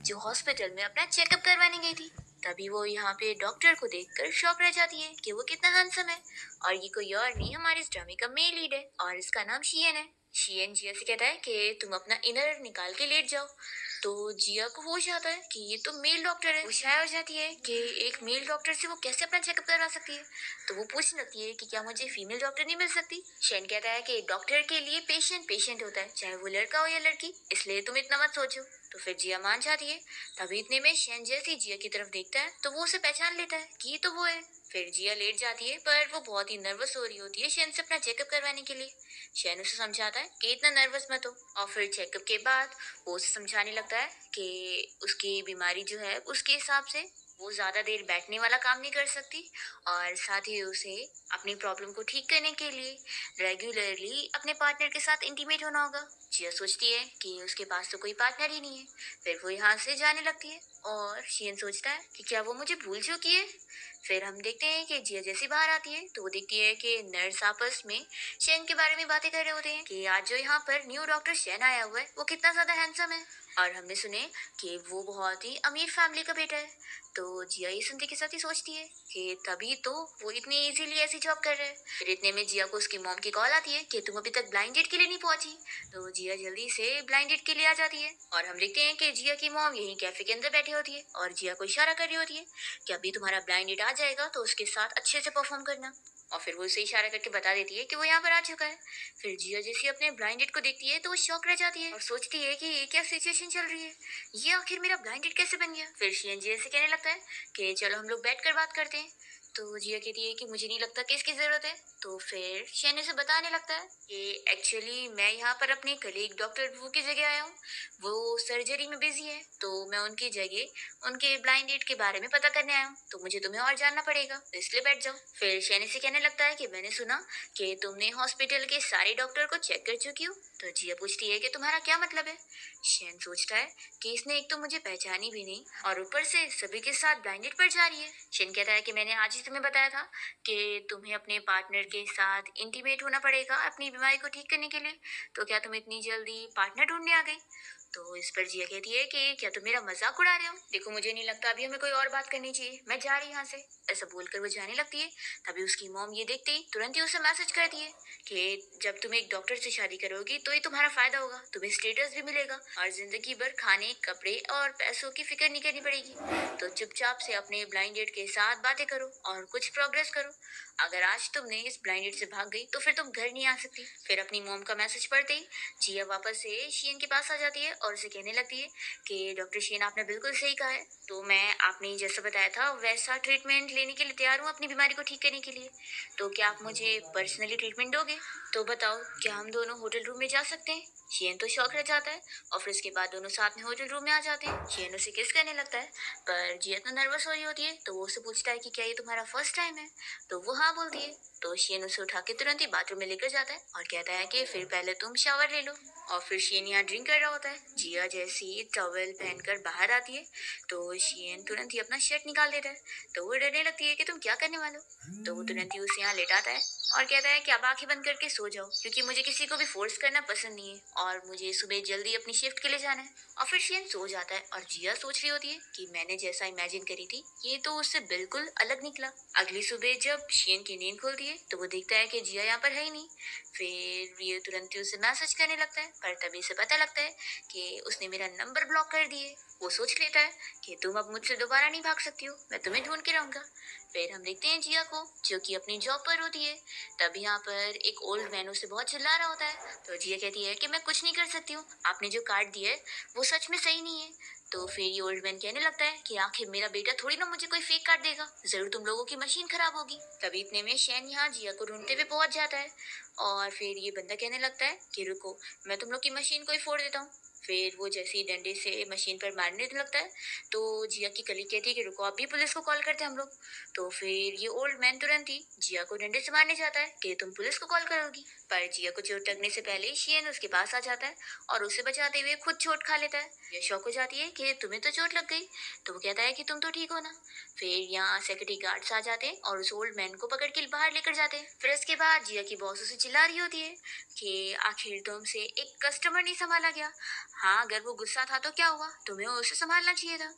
जो हॉस्पिटल में अपना चेकअप करवाने गई थी। तभी वो यहाँ पे डॉक्टर को देखकर शॉक रह जाती है कि वो कितना हैंडसम है। और ये कोई और नहीं, हमारे इस ड्रामे का मेन लीड है और इसका नाम शियन है। शियन जिया से कहता है कि तुम अपना इनर निकाल के लेट जाओ। तो जिया को होश आता है कि ये तो मेल डॉक्टर है। वो शायद हो जाती है कि एक मेल डॉक्टर से वो कैसे अपना चेकअप करवा सकती है। तो वो पूछने लगती है कि क्या मुझे फीमेल डॉक्टर नहीं मिल सकती। शेन कहता है कि डॉक्टर के लिए पेशेंट पेशेंट होता है, चाहे वो लड़का हो या लड़की, इसलिए तुम इतना मत सोचो। तो फिर जिया मान जाती है। तभी इतने में शेन जैसे ही जिया की तरफ देखता है तो वो उसे पहचान लेता है कि ये तो वो है। फिर जिया लेट जाती है, पर वो बहुत ही नर्वस हो रही होती है शेन से अपना चेकअप करवाने के लिए। शेन उसे समझाता है कि इतना नर्वस मत हो। और फिर चेकअप के बाद वो उसे समझाने लगता है कि उसकी बीमारी जो है उसके हिसाब से वो ज्यादा देर बैठने वाला काम नहीं कर सकती। और साथ ही उसे अपनी प्रॉब्लम को ठीक करने के लिए रेगुलरली अपने पार्टनर के साथ इंटीमेट होना होगा। जिया सोचती है कि उसके पास तो कोई पार्टनर ही नहीं है। फिर वो यहाँ से जाने लगती है और शियन सोचता है कि क्या वो मुझे भूल चुकी है। फिर हम देखते हैं कि जिया जैसी बाहर आती है तो वो देखती है कि नर्स आपस में शेन के बारे में बातें कर रहे होते हैं कि आज जो यहाँ पर न्यू डॉक्टर शेन आया हुआ है वो कितना ज्यादा हैंडसम है। और हमने सुने कि वो बहुत ही अमीर फैमिली का बेटा है। तो जिया ये सुनते के साथ ही सोचती है कि तभी तो वो इतनी इजीली ऐसी जॉब कर रहे हैं। फिर इतने में जिया को उसकी मॉम की कॉल आती है कि तुम अभी तक ब्लाइंड डेट के लिए नहीं पहुंची। तो जिया जल्दी से ब्लाइंड डेट के लिए आ जाती है और हम देखते हैं कि जिया की मॉम यहीं कैफे के अंदर बैठी होती है और जिया को इशारा कर रही होती है कि अभी तुम्हारा ब्लाइंड डेट आ जाएगा तो उसके साथ अच्छे से परफॉर्म करना। और फिर वो उसे इशारा करके बता देती है कि वो यहाँ पर आ चुका है। फिर जिया जैसे अपने ब्लाइंड डेट को देखती है तो वो शॉक रह जाती है और सोचती है कि ये क्या सिचुएशन चल रही है, ये आखिर मेरा ब्लाइंड डेट कैसे बन गया। फिर शियन जिया से कहने लगता है कि चलो हम लोग बैठ कर बात करते हैं। तो जिया कहती है कि मुझे नहीं लगता कि इसकी जरूरत है। तो फिर शियन उसे बताने लगता है कि एक्चुअली मैं यहाँ पर अपने कलीग डॉक्टर वू की जगह आया हूँ। वो सर्जरी में बिजी है तो मैं उनकी जगह उनके ब्लाइंड डेट के बारे में पता करने आया हूँ। तो मुझे तुम्हें और जानना पड़ेगा तो इसलिए बैठ जाओ। फिर शैनी से कहने लगता है कि मैंने सुना कि तुमने हॉस्पिटल के सारे डॉक्टर को चेक कर चुकी हो। तो जिया पूछती है कि तुम्हारा क्या मतलब है। शैन सोचता है कि इसने एक तो मुझे पहचानी भी नहीं और ऊपर से सभी के साथ ब्लाइंडेड पर जा रही है। शैन कहता है कि मैंने आज ही तुम्हें बताया था कि तुम्हें अपने पार्टनर के साथ इंटीमेट होना पड़ेगा अपनी बीमारी को ठीक करने के लिए। तो क्या तुम इतनी जल्दी पार्टनर ढूंढने आ गई। तो इस पर जिया कहती है कि क्या तुम मेरा मजाक उड़ा रहे हो। देखो मुझे नहीं लगता अभी हमें कोई और बात करनी चाहिए, मैं जा रही यहाँ से। ऐसा बोलकर वो जाने लगती है। तभी उसकी मॉम ये देखते ही तुरंत ही उसे मैसेज करती है कि जब तुम एक डॉक्टर से शादी करोगी तो ये तुम्हारा फायदा होगा, तुम्हें स्टेटस भी मिलेगा और जिंदगी भर खाने कपड़े और पैसों की फिक्र नहीं करनी पड़ेगी। तो चुपचाप से अपने ब्लाइंड डेट के साथ बातें करो और कुछ प्रोग्रेस करो। अगर आज तुमने इस ब्लाइंड डेट से भाग गई तो फिर तुम घर नहीं आ सकती। फिर अपनी मॉम का मैसेज पढ़ते ही जिया वापस से शियन के पास आ जाती है और उसे कहने लगती है कि डॉक्टर शियन आपने बिल्कुल सही कहा है। तो मैं आपने जैसा बताया था वैसा ट्रीटमेंट लेने के लिए तैयार हूँ अपनी बीमारी को ठीक करने के लिए। तो क्या आप मुझे पर्सनली ट्रीटमेंट दोगे। तो बताओ क्या हम दोनों होटल रूम में जा सकते हैं। शियन तो शौक रह जाता है और फिर उसके बाद दोनों साथ में होटल रूम में आ जाते हैं। शियन उसे किस करने लगता है पर जिया तो नर्वस हो रही होती है तो वो उसे पूछता है कि क्या ये तुम्हारा फर्स्ट टाइम है। तो वो हाँ बोलती है। तो शियन उसे उठा के तुरंत ही बाथरूम में लेकर जाता है और कहता है कि फिर पहले तुम शावर ले लो। और फिर शियन यहाँ ड्रिंक कर रहा होता है। जिया जैसी टॉवेल पहनकर बाहर आती है तो शियन तुरंत ही अपना शर्ट निकाल देता है। तो वो डरने लगती है कि तुम क्या करने वाले हो। तो वो तुरंत ही उसे यहाँ लेटाता है और कहता है कि अब आंखें बंद करके सो जाओ क्योंकि मुझे किसी को भी फोर्स करना पसंद नहीं है और मुझे सुबह जल्दी अपनी शिफ्ट के लिए जाना है। और फिर शियन सो जाता है और जिया सोच रही होती है कि मैंने जैसा इमेजिन करी थी ये तो उससे बिल्कुल अलग निकला। अगली सुबह जब शियन की नींद खुलती है तो वो देखता है कि जिया यहाँ पर है ही नहीं। फिर ये तुरंत ही उसे मैसेज करने लगता है पर तभी से पता लगता है कि उसने मेरा नंबर ब्लॉक कर दिए। वो सोच लेता है कि तुम अब मुझसे दोबारा नहीं भाग सकती हो, मैं तुम्हें ढूंढ के रहूंगा। फिर हम देखते हैं जिया को जो कि अपनी जॉब पर होती है। तब यहाँ पर एक ओल्ड मैन उसे बहुत चिल्ला रहा होता है। तो जिया कहती है कि मैं कुछ नहीं कर सकती हूँ, आपने जो कार्ड दिया है वो सच में सही नहीं है। तो फिर ये ओल्ड मैन कहने लगता है कि आखिर मेरा बेटा थोड़ी ना मुझे कोई फेक कार्ड देगा, जरूर तुम लोगों की मशीन खराब होगी। तभी इतने में शैन यहाँ जिया को ढूंढते हुए पहुंच जाता है और फिर ये बंदा कहने लगता है कि रुको मैं तुम लोग की मशीन को ही फोड़ देता हूँ। फिर वो जैसे ही डंडे से मशीन पर मारने लगता है तो जिया की कलीग कहती है कि रुको अभी पुलिस को कॉल करते हैं हम लोग। तो फिर ये ओल्ड मैन तुरंत ही जिया को डंडे से मारने जाता है कि तुम पुलिस को कॉल करोगी। पर जिया को चोट लगने से पहले शियन उसके पास आ जाता है और उसे बचाते हुए खुद चोट खा लेता है। ये शौक हो जाती है कि तुम्हें तो चोट लग गई, तो वो कहता है कि तुम तो ठीक हो ना। फिर यहाँ सिक्योरिटी गार्ड्स आ जाते हैं और उस ओल्ड मैन को पकड़ के बाहर लेकर जाते हैं। फिर उसके बाद जिया की बॉस उसे चिल्ला रही होती है कि आखिर तुमसे एक कस्टमर नहीं संभाला गया। हाँ, अगर वो गुस्सा था तो क्या हुआ, तुम्हें उसे संभालना चाहिए था।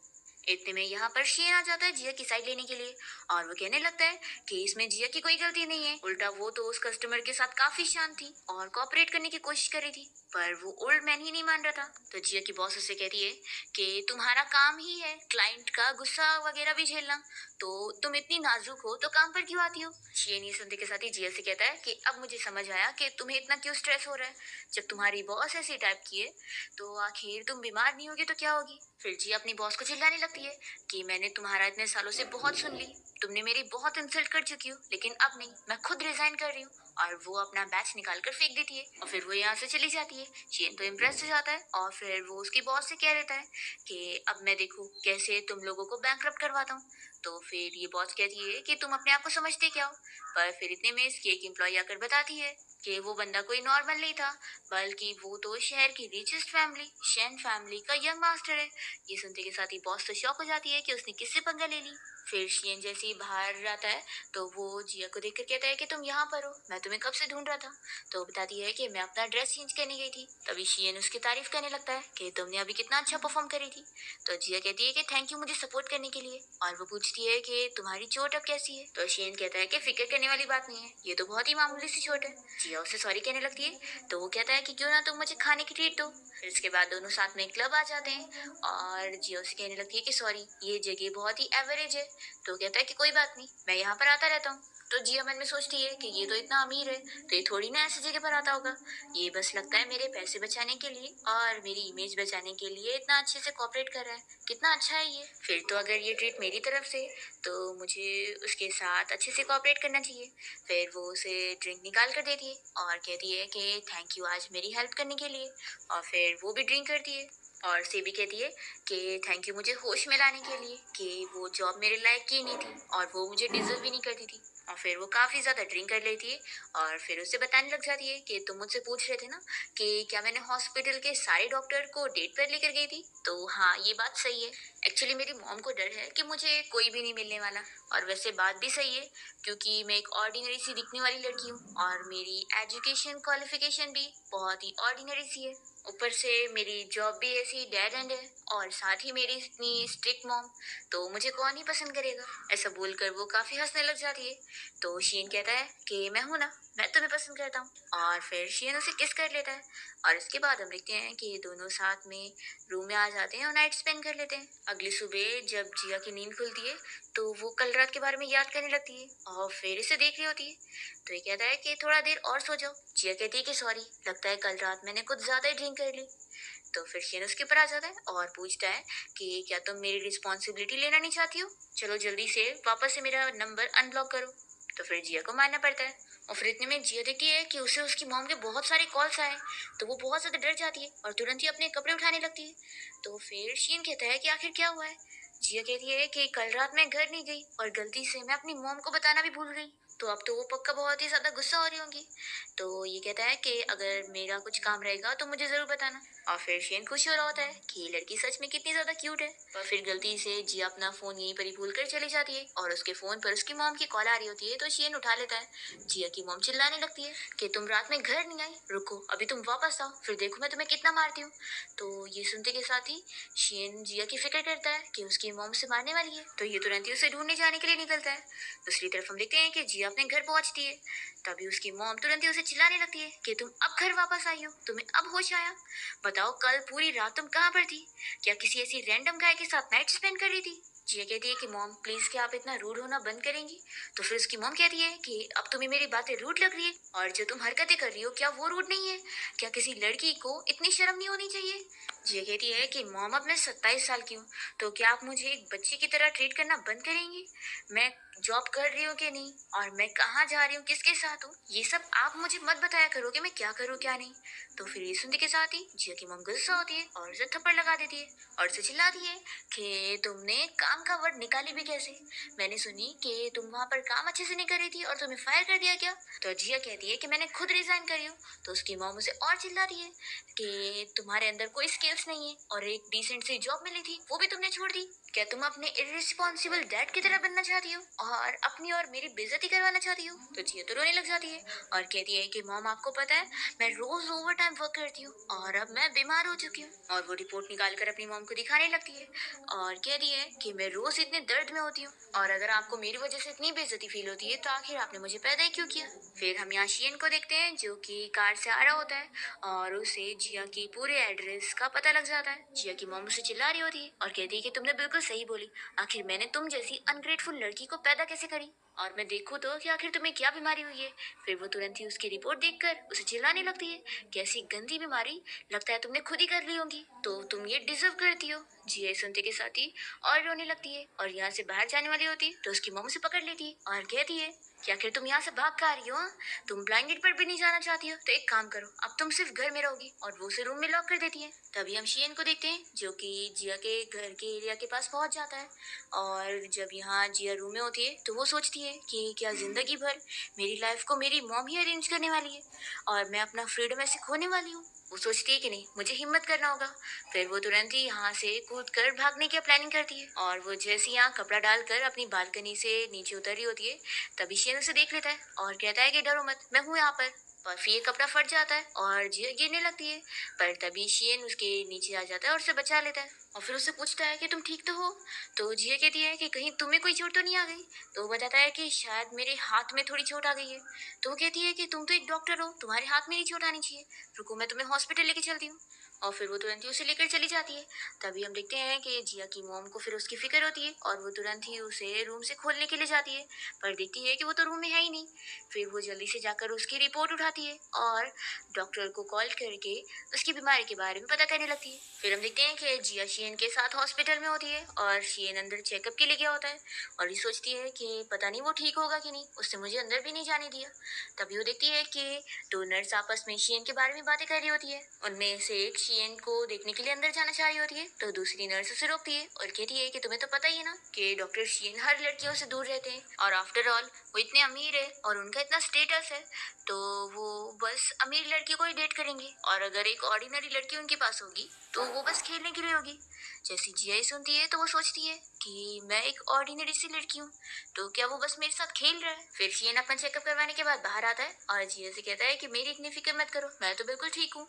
इतने में यहाँ पर शेन आ जाता है जिया की साइड लेने के लिए और वो कहने लगता है कि इसमें जिया की कोई गलती नहीं है, उल्टा वो तो उस कस्टमर के साथ काफी शांत थी और कोऑपरेट करने की कोशिश कर रही थी, पर वो ओल्ड मैन ही नहीं मान रहा था। तो जिया की बॉस उससे कहती है कि तुम्हारा काम ही है क्लाइंट का गुस्सा वगैरह भी झेलना, तो तुम इतनी नाजुक हो तो काम पर क्यों आती हो। शेन ये सुनते के साथ ही जिया से कहता है कि अब मुझे समझ आया कि तुम्हें इतना क्यों स्ट्रेस हो रहा है। जब तुम्हारी बॉस ऐसी टाइप की है तो आखिर तुम बीमार नहीं होगी तो क्या होगी। फिर जी अपनी बॉस को चिल्लाने लगती है कि मैंने तुम्हारा इतने सालों से बहुत सुन ली, तुमने मेरी बहुत इंसल्ट कर चुकी हो, लेकिन अब नहीं, मैं खुद रिजाइन कर रही हूँ। और वो अपना बैच निकाल कर फेंक देती है और फिर वो यहाँ से चली जाती है। शेन तो इम्प्रेस हो जाता है और फिर वो उसकी बॉस से कह देता है कि अब मैं देखूँ कैसे तुम लोगों को बैंकरप्ट करवाता हूँ। तो फिर ये बॉस कहती है कि तुम अपने आप को समझते क्या हो। पर फिर इतने में इसकी एक एम्प्लॉय आकर बताती है कि वो बंदा कोई नॉर्मल नहीं था, बल्कि वो तो शहर की रिचेस्ट फैमिली शेन फैमिली का यंग मास्टर है। ये सुनते के साथ ही बॉस तो शॉक हो जाती है कि उसने किससे पंगा ले ली। फिर शियन जैसे ही बाहर आता है तो वो जिया को देखकर कहता है कि तुम यहाँ पर हो, मैं तुम्हें कब से ढूंढ रहा था। तो वो बताती है कि मैं अपना ड्रेस चेंज करने गई थी। तभी शियन उसकी तारीफ करने लगता है कि तुमने अभी कितना अच्छा परफॉर्म करी थी। तो जिया कहती है कि थैंक यू मुझे सपोर्ट करने के लिए, और वो पूछती है कि तुम्हारी चोट अब कैसी है। तो शियन कहता है कि फिक्र करने वाली बात नहीं है, ये तो बहुत ही मामूली सी चोट है। जिया उसे सॉरी कहने लगती है तो वो कहता है कि क्यों ना तुम मुझे खाने की ट्रीट दो। फिर इसके बाद दोनों साथ में क्लब आ जाते हैं और जियो से कहने लगती है कि सॉरी, ये जगह बहुत ही एवरेज है। तो कहता है कि कोई बात नहीं, मैं यहाँ पर आता रहता हूँ। तो जिया मन में सोचती है कि ये तो इतना अमीर है तो ये थोड़ी ना ऐसी जगह पर आता होगा, ये बस लगता है मेरे पैसे बचाने के लिए और मेरी इमेज बचाने के लिए इतना अच्छे से कोऑपरेट कर रहा है, कितना अच्छा है ये। फिर तो अगर ये ट्रीट मेरी तरफ से तो मुझे उसके साथ अच्छे से कोऑपरेट करना चाहिए। फिर वो उसे ड्रिंक निकाल कर देती है और कहती है कि थैंक यू आज मेरी हेल्प करने के लिए, और फिर वो भी ड्रिंक करती है और सेबी कहती है कि थैंक यू मुझे होश में लाने के लिए, कि वो जॉब मेरे लायक की नहीं थी और वो मुझे डिजर्व भी नहीं करती थी। और फिर वो काफ़ी ज़्यादा ड्रिंक कर लेती है और फिर उसे बताने लग जाती है कि तुम मुझसे पूछ रहे थे ना कि क्या मैंने हॉस्पिटल के सारे डॉक्टर को डेट पर लेकर गई थी, तो हाँ ये बात सही है। एक्चुअली मेरी मॉम को डर है कि मुझे कोई भी नहीं मिलने वाला, और वैसे बात भी सही है क्योंकि मैं एक ऑर्डिनरी सी दिखने वाली लड़की हूँ और मेरी एजुकेशन क्वालिफिकेशन भी बहुत ही ऑर्डिनरी सी है। ऊपर से मेरी जॉब भी ऐसी डेड एंड है और साथ ही मेरी इतनी स्ट्रिक्ट मॉम, तो मुझे कौन ही पसंद करेगा। ऐसा बोलकर वो काफ़ी हंसने लग जाती है। तो शीन कहता है कि मैं हूं ना, मैं तुम्हें पसंद करता हूँ, और फिर शीन उसे किस कर लेता है। और इसके बाद हम देखते हैं कि दोनों साथ में रूम में आ जाते हैं और नाइट स्पेंड कर लेते हैं। अगली सुबह जब जिया की नींद खुलती है तो वो कल रात के बारे में याद करने लगती है और फिर इसे देख रही होती है। तो ये कहता है कि थोड़ा देर और सो जाओ। जिया कहती है कि सॉरी, लगता है कल रात मैंने कुछ ज्यादा ही ड्रिंक कर ली। तो फिर शेन उसके ऊपर आ जाता है और पूछता है कि क्या तुम मेरी रिस्पॉन्सिबिलिटी लेना नहीं चाहती हो, चलो जल्दी से वापस से मेरा नंबर अनब्लॉक करो। तो फिर जिया को मानना पड़ता है और फिर इतने में जिया देखती है कि उसे उसकी मॉम के बहुत सारे कॉल्स आए। तो वो बहुत ज्यादा डर जाती है और तुरंत ही अपने कपड़े उठाने लगती है। तो फिर शीन कहता है कि आखिर क्या हुआ है। जिया कहती है कि कल रात मैं घर नहीं गई और गलती से मैं अपनी मॉम को बताना भी भूल गई, तो अब तो वो पक्का बहुत ही ज्यादा गुस्सा हो रही होंगी। तो ये कहता है कि अगर मेरा कुछ काम रहेगा तो मुझे जरूर बताना। और फिर शेन खुश हो रहा होता है कि ये लड़की सच में कितनी ज्यादा क्यूट है। और फिर गलती से जिया अपना फोन यहीं पर ही भूल कर चली जाती है और उसके फोन पर उसकी मॉम की कॉल आ रही होती है। तो शेन उठा लेता है। जिया की मॉम चिल्लाने लगती है कि तुम रात में घर नहीं आई, रुको अभी तुम वापस आओ, फिर देखो मैं तुम्हें कितना मारती हूँ। तो ये सुनते के साथ ही शेन जिया की फिक्र करता है कि उसकी मॉम से मारने वाली है, तो ये तुरंत ही उसे ढूंढने जाने के लिए निकलता है। दूसरी तरफ हम देखते हैं कि जिया अपने घर पहुंचती है। तभी उसकी मॉम तुरंत ही उसे चिल्लाने लगती है कि तुम अब घर वापस आई हो, तुम्हें अब होश आया, बताओ कल पूरी रात तुम कहाँ पर थी, क्या किसी ऐसी रैंडम गाय के साथ नाइट स्पेंड कर रही थी। जिया कहती है कि मॉम प्लीज क्या आप इतना रूड होना बंद करेंगी। तो फिर उसकी मॉम कहती है कि अब तुम्हें मेरी बातें रूड लग रही है, और जो तुम हरकतें कर रही हो क्या वो रूड नहीं है, क्या किसी लड़की को इतनी शर्म नहीं होनी चाहिए। जिया कहती है कि मॉम अब मैं 27 साल की हूँ, तो क्या आप मुझे एक बच्चे की तरह ट्रीट करना बंद करेंगी। मैं जॉब कर रही हूँ कि नहीं, और मैं कहाँ जा रही हूँ, किसके साथ हूँ, ये सब आप मुझे मत बताया करो कि मैं क्या करूँ क्या नहीं। तो फिर ये सुनते के साथ ही जिया की मम गुस्सा होती है और उसे थप्पड़ लगा देती है और उसे चिल्लाती है कि तुमने काम का वर्ड निकाली भी कैसे? मैंने सुनी कि तुम वहाँ पर काम अच्छे से नहीं कर रही थी और तुम्हें फायर कर दिया क्या? तो जिया कहती है कि मैंने खुद रिजाइन करी हूँ। तो उसकी मॉम उसे और चिल्लाती है कि तुम्हारे अंदर कोई स्किल्स नहीं है और एक डिसेंट सी जॉब मिली थी वो भी तुमने छोड़ दी। क्या तुम अपने इररिस्पॉन्सिबल डैड की तरह बनना चाहती हो और अपनी और मेरी बेइज्जती करवाना चाहती हो? तो जिया तो रोने लग जाती है और कहती है कि मॉम आपको पता है मैं रोज ओवर टाइम वर्क करती हूँ और अब मैं बीमार हो चुकी हूँ। और वो रिपोर्ट निकाल कर अपनी मॉम को दिखाने लगती है और कहती है कि मैं रोज इतने दर्द में होती हूँ और अगर आपको मेरी वजह से इतनी बेइज्जती फील होती है तो आखिर आपने मुझे पैदा ही क्यों किया? फिर हम यहाँ शियन को देखते हैं जो कि कार से आ रहा होता है और उसे जिया की पूरे एड्रेस का पता लग जाता है। जिया की मॉम उसे चिल्ला रही होती है और कहती है कि तुमने बिल्कुल सही बोली, आखिर मैंने तुम जैसी अनग्रेटफुल लड़की को पैदा कैसे करी और मैं देखूँ तो कि आखिर तुम्हें क्या बीमारी हुई है। फिर वो तुरंत ही उसकी रिपोर्ट देखकर उसे चिल्लाने लगती है कि ऐसी गंदी बीमारी लगता है तुमने खुद ही कर ली होगी, तो तुम ये डिजर्व करती हो। जिया ये सुनते के साथ ही और रोने लगती है और यहाँ से बाहर जाने वाली होती है तो उसकी मॉम उसे पकड़ लेती है और कहती है कि आखिर तुम यहाँ से भाग कर आ रही हो? हाँ? तुम ब्लाइंड डेट पर भी नहीं जाना चाहती हो तो एक काम करो, अब तुम सिर्फ घर में रहोगी। और वो उसे रूम में लॉक कर देती है। तभी हम शियन को देखते हैं जो कि जिया के घर के एरिया के पास पहुंच जाता है और जब यहाँ जिया रूम में होती है तो वो सोचती है कि क्या जिंदगी भर मेरी लाइफ को मेरी मॉम ही अरेंज करने वाली है और मैं अपना फ्रीडम ऐसे खोने वाली हूँ। वो सोचती है कि नहीं, मुझे हिम्मत करना होगा। फिर वो तुरंत ही यहाँ से कूद कर भागने की प्लानिंग करती है और वो जैसे यहाँ कपड़ा डालकर अपनी बालकनी से नीचे उतर रही होती है तभी शियन उसे देख लेता है और कहता है कि डरो मत, मैं हूँ यहाँ पर। और फिर ये कपड़ा फट जाता है और जिया गिरने लगती है पर तभी शियन उसके नीचे आ जाता है और उसे बचा लेता है और फिर उससे पूछता है कि तुम ठीक तो हो? तो जिया कहती है कि कहीं तुम्हें कोई चोट तो नहीं आ गई? तो वो बताता है कि शायद मेरे हाथ में थोड़ी चोट आ गई है। तो वो कहती है कि तुम तो एक डॉक्टर हो, तुम्हारे हाथ में नहीं चोट आनी चाहिए, रुको मैं तुम्हें हॉस्पिटल लेके चलती हूँ। और फिर वो तुरंत ही उसे लेकर चली जाती है। तभी हम देखते हैं कि जिया की मॉम को फिर उसकी फिक्र होती है और वो तुरंत ही उसे रूम से खोलने के लिए जाती है पर देखती है कि वो तो रूम में है ही नहीं। फिर वो जल्दी से जाकर उसकी रिपोर्ट उठाती है और डॉक्टर को कॉल करके उसकी बीमारी के बारे में पता करने लगती है। फिर हम देखते हैं कि जिया शियन के साथ हॉस्पिटल में होती है और शियन अंदर चेकअप के लिए गया होता है और ये सोचती है कि पता नहीं वो ठीक होगा कि नहीं, उसने मुझे अंदर भी नहीं जाने दिया। तभी वो देखती है कि दो नर्स आपस में शियन के बारे में बातें कर रही होती है। उनमें से एक शियन को देखने के लिए अंदर जाना चाह रही होती है तो दूसरी नर्स उसे रोकती है और कहती है कि तुम्हें तो पता ही है ना कि डॉक्टर शियन हर लड़कियों से दूर रहते हैं और आफ्टर ऑल वो इतने अमीर है और उनका इतना स्टेटस है तो वो बस अमीर लड़की को ही डेट करेंगे और अगर एक ऑर्डिनरी लड़की उनके पास होगी तो वो बस खेलने के लिए होगी। जैसी जिया ये सुनती है तो वो सोचती है कि मैं एक ऑर्डिनरी सी लड़की हूँ तो क्या वो बस मेरे साथ खेल रहा है। फिर शियन अपना चेकअप करवाने के बाद बाहर आता है और जिया से कहता है कि मेरी इतनी फिक्र मत करो, मैं तो बिल्कुल ठीक हूँ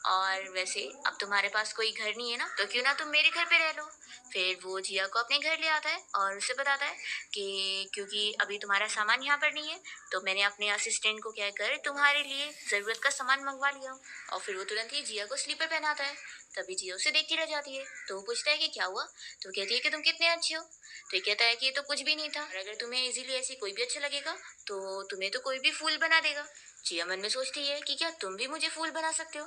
और वैसे अब तुम्हारे पास कोई घर नहीं है ना तो क्यों ना तुम मेरे घर पे रह लो। फिर वो जिया को अपने घर ले आता है और उसे बताता है कि क्योंकि अभी तुम्हारा सामान यहाँ पर नहीं है तो मैंने अपने असिस्टेंट को कहकर तुम्हारे लिए जरूरत का सामान मंगवा लिया। और फिर वो तुरंत ही जिया को स्लीपर पहनाता है। तभी जिया उसे देखती रह जाती है तो वो पूछता है कि क्या हुआ? तो कहती है कि तुम कितने अच्छे हो। तो ये कहता है कि ये तो कुछ भी नहीं था और अगर तुम्हें इजीली ऐसी कोई भी अच्छा लगेगा तो तुम्हें तो कोई भी फूल बना देगा। जिया मन में सोचती है कि क्या तुम भी मुझे फूल बना सकते हो।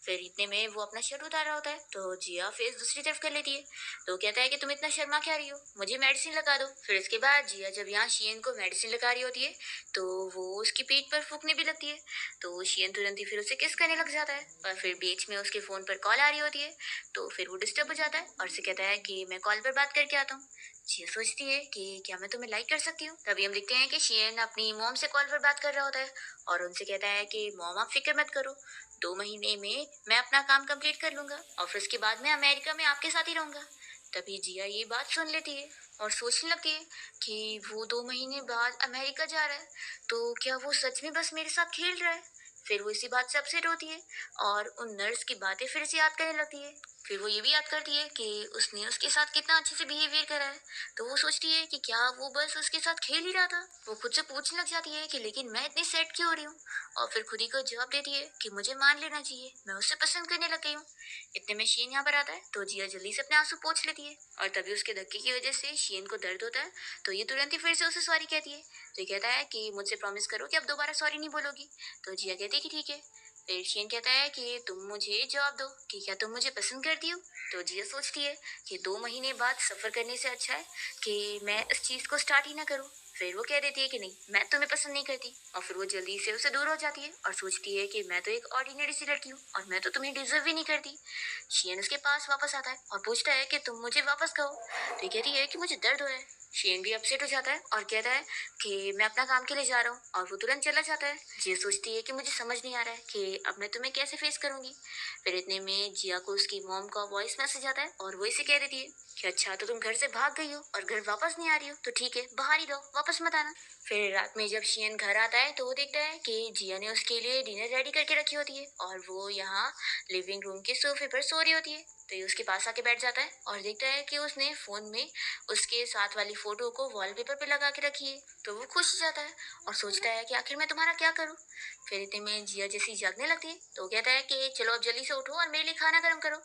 फिर इतने में वो अपना शर्ट उतार रहा होता है तो जिया फेस दूसरी तरफ कर लेती है। तो कहता है कि तुम इतना शर्मा क्या रही हो, मुझे मेडिसिन लगा दो। फिर इसके बाद जिया जब यहाँ शियन को मेडिसिन लगा रही होती है तो वो उसकी पीठ पर फूकने भी लगती है तो शियन तुरंत ही फिर उसे किस करने लग जाता है और फिर बीच में उसके फोन पर कॉल आ रही होती है तो फिर वो डिस्टर्ब हो जाता है और उसे कहता है कि मैं कॉल पर बात करके आता हूँ। जिया सोचती है कि क्या मैं तुम्हें लाइक कर सकती हूँ। तभी हम देखते हैं कि शियन अपनी मॉम से कॉल पर बात कर रहा होता है और उनसे कहता है कि मॉम आप फिक्र मत करो, 2 महीने में मैं अपना काम कंप्लीट कर लूंगा और फिर उसके बाद मैं अमेरिका में आपके साथ ही रहूंगा। तभी जिया ये बात सुन लेती है और सोचने लगती है कि वो 2 महीने बाद अमेरिका जा रहा है तो क्या वो सच में बस मेरे साथ खेल रहा है। फिर वो इसी बात से अपसेट होती है और उन नर्स की बातें फिर से याद करने लगती है। फिर वो ये भी याद करती है कि उसने उसके साथ कितना अच्छे से बिहेवियर करा है तो वो सोचती है कि क्या वो बस उसके साथ खेल ही रहा था। वो खुद से पूछने लग जाती है कि लेकिन मैं इतनी सेट क्यों हो रही हूँ और फिर खुद ही को जवाब देती है कि मुझे मान लेना चाहिए, मैं उसे पसंद करने लग गई हूँ। इतने में शीन यहाँ पर आता है तो जिया जल्दी से अपने आंसू पोंछ लेती है और तभी उसके धक्के की वजह से शीन को दर्द होता है तो ये तुरंत ही फिर से उसे सॉरी कहती है। तो ये कहता है कि मुझसे प्रॉमिस करो कि अब दोबारा सॉरी नहीं बोलोगी। तो जिया कहती है कि ठीक है। फिर शीन कहता है कि तुम मुझे जवाब दो कि क्या तुम मुझे पसंद करती हो। तो जिया सोचती है कि 2 महीने बाद सफर करने से अच्छा है कि मैं इस चीज को स्टार्ट ही ना करूँ। फिर वो कह देती है कि नहीं, मैं तुम्हें पसंद नहीं करती, और फिर वो जल्दी से उससे दूर हो जाती है और सोचती है कि मैं तो एक ऑर्डिनरी सी लड़की हूँ और मैं तो तुम्हें डिजर्व भी नहीं करती। शियन उसके पास वापस आता है और पूछता है कि तुम मुझे वापस कहो, तो ये कहती है कि मुझे दर्द हो रहा है। शियन भी अपसेट हो जाता है और कहता है कि मैं अपना काम के लिए जा रहा हूँ, और वो तुरंत चला जाता है। जिया सोचती है कि मुझे समझ नहीं आ रहा है कि अब मैं तुम्हें कैसे फेस करूंगी। फिर इतने में जिया को उसकी मॉम का वॉइस मैसेज आता है और वो इसे कह देती है कि अच्छा, तो तुम घर से भाग गई हो और घर वापस नहीं आ रही हो, तो ठीक है, बाहर ही रहो, वापस मत आना। फिर रात में जब शियन घर आता है तो वो देखता है कि जिया ने उसके लिए डिनर रेडी करके रखी होती है और वो यहाँ लिविंग रूम के सोफे पर सो रही होती है। तो ये उसके पास आके बैठ जाता है और देखता है कि उसने फोन में उसके साथ वाली फोटो को वॉलपेपर पे लगा के रखी है। तो वो खुश हो जाता है और सोचता है कि आखिर मैं तुम्हारा क्या करूं। फिर इतने में जिया जैसी जागने लगती है तो वो कहता है कि चलो अब जल्दी से उठो और मेरे लिए खाना गर्म करो।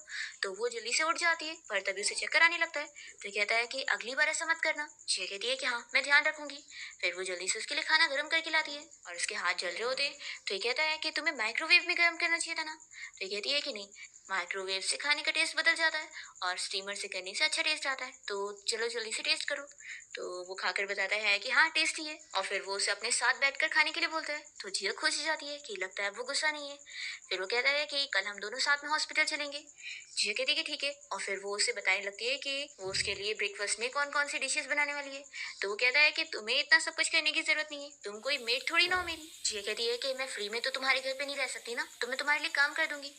तो वो जल्दी से उठ जाती है, पर तभी उसे चक्कर आने लगता है। तो कहता है कि अगली बार ऐसा मत करना। जिया कहती है कि हाँ, मैं ध्यान रखूंगी। फिर वो जल्दी से उसके लिए खाना गर्म करके लाती है और उसके हाथ जल रहे होते हैं। तो ये कहता है कि तुम्हें माइक्रोवेव में गर्म करना चाहिए था ना। तो ये कहती है कि नहीं, माइक्रोवेव से खाने का टेस्ट बदल जाता है और स्टीमर से करने से अच्छा टेस्ट आता है, तो चलो जल्दी से टेस्ट करो। तो वो खाकर बताता है कि हाँ, टेस्टी है, और फिर वो उसे अपने साथ बैठकर खाने के लिए बोलता है। तो जिया खुश हो जाती है कि लगता है वो गुस्सा नहीं है। फिर वो कहता है कि कल हम दोनों साथ में हॉस्पिटल चलेंगे। जिया कहती है कि ठीक है, और फिर वो उसे बताने लगती है कि वो उसके लिए ब्रेकफास्ट में कौन कौन सी डिशेस बनाने वाली है। तो वो कहता है कि तुम्हें इतना सब कुछ करने की जरूरत नहीं है, तुम कोई मेड थोड़ी ना हो मेरी। जिया कहती है कि मैं फ्री में तो तुम्हारे घर पे नहीं रह सकती ना, तो मैं तुम्हारे लिए काम कर दूंगी।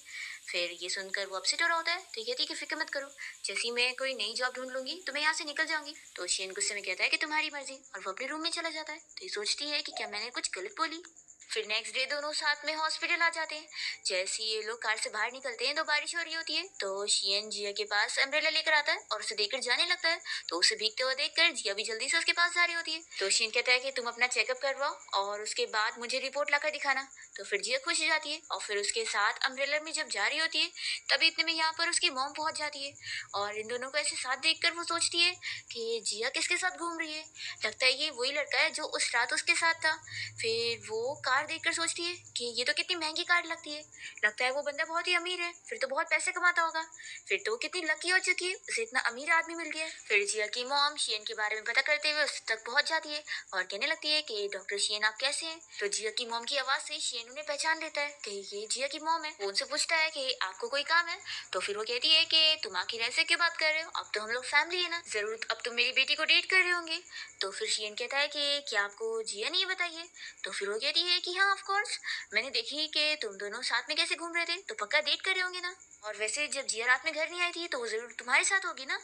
फिर ये सुनकर वो अपसेट हो रहा होता है, तो ये कहती है कि फिक्र मत करो, जैसे ही मैं कोई नई जॉब ढूंढ लूंगी तो मैं यहाँ से निकल जाऊंगी। तो शियन गुस्से में कहता है कि तुम्हारी मर्जी, और वो अपने रूम में चला जाता है। तो ये सोचती है कि क्या मैंने कुछ गलत बोली। फिर नेक्स्ट डे दोनों साथ में हॉस्पिटल आ जाते हैं। जैसे ही ये लोग कार से बाहर निकलते हैं तो बारिश हो रही होती है। तो शियन जिया के पास अम्ब्रेला लेकर आता है और उसे देखकर जाने लगता है। तो उसे भीगते हुए देखकर जिया भी जल्दी से उसके पास जा रही होती है। तो शियन कहता है कि तुम अपना चेकअप करवाओ और उसके बाद मुझे रिपोर्ट लाकर दिखाना। तो फिर जिया खुश हो जाती है और फिर उसके साथ अम्ब्रेला में जब जा रही होती है तभी इतने में यहाँ पर उसकी मॉम पहुंच जाती है। और इन दोनों को ऐसे साथ देखकर वो सोचती है कि जिया किसके साथ घूम रही है। लगता है ये वही लड़का है जो उस रात उसके साथ था। फिर वो कार देखकर सोचती है कि ये तो कितनी महंगी कार लगती है, लगता है वो बंदा बहुत ही अमीर है, फिर तो बहुत पैसे कमाता होगा, फिर तो वो कितनी लकी हो चुकी है, उसे इतना अमीर आदमी मिल गया। फिर जिया की मॉम शियन के बारे में पता करते हुए उस तक पहुंच जाती है और कहने लगती है कि डॉक्टर शियन आप कैसे हैं। तो जिया की मॉम की आवाज से शियन उन्हें पहचान लेता है कि ये जिया की मॉम है। वो उनसे पूछता है कि आपको कोई काम है। तो फिर वो कहती है कि तुम आखिर ऐसे क्यों बात कर रहे हो, अब तो हम लोग फैमिली है ना, जरूर अब तुम मेरी बेटी को डेट कर रहे होंगे। तो फिर शियन कहता है कि क्या आपको जिया नहीं बताइए। तो फिर वो कहती है कि हाँ ऑफ कोर्स, मैंने देखी कि तुम दोनों साथ में कैसे घूम रहे थे, तो पक्का डेट कर रहे होंगे ना। और वैसे जब जिया रात में घर नहीं आई थी तो वो जरूर तुम्हारे साथ होगी ना।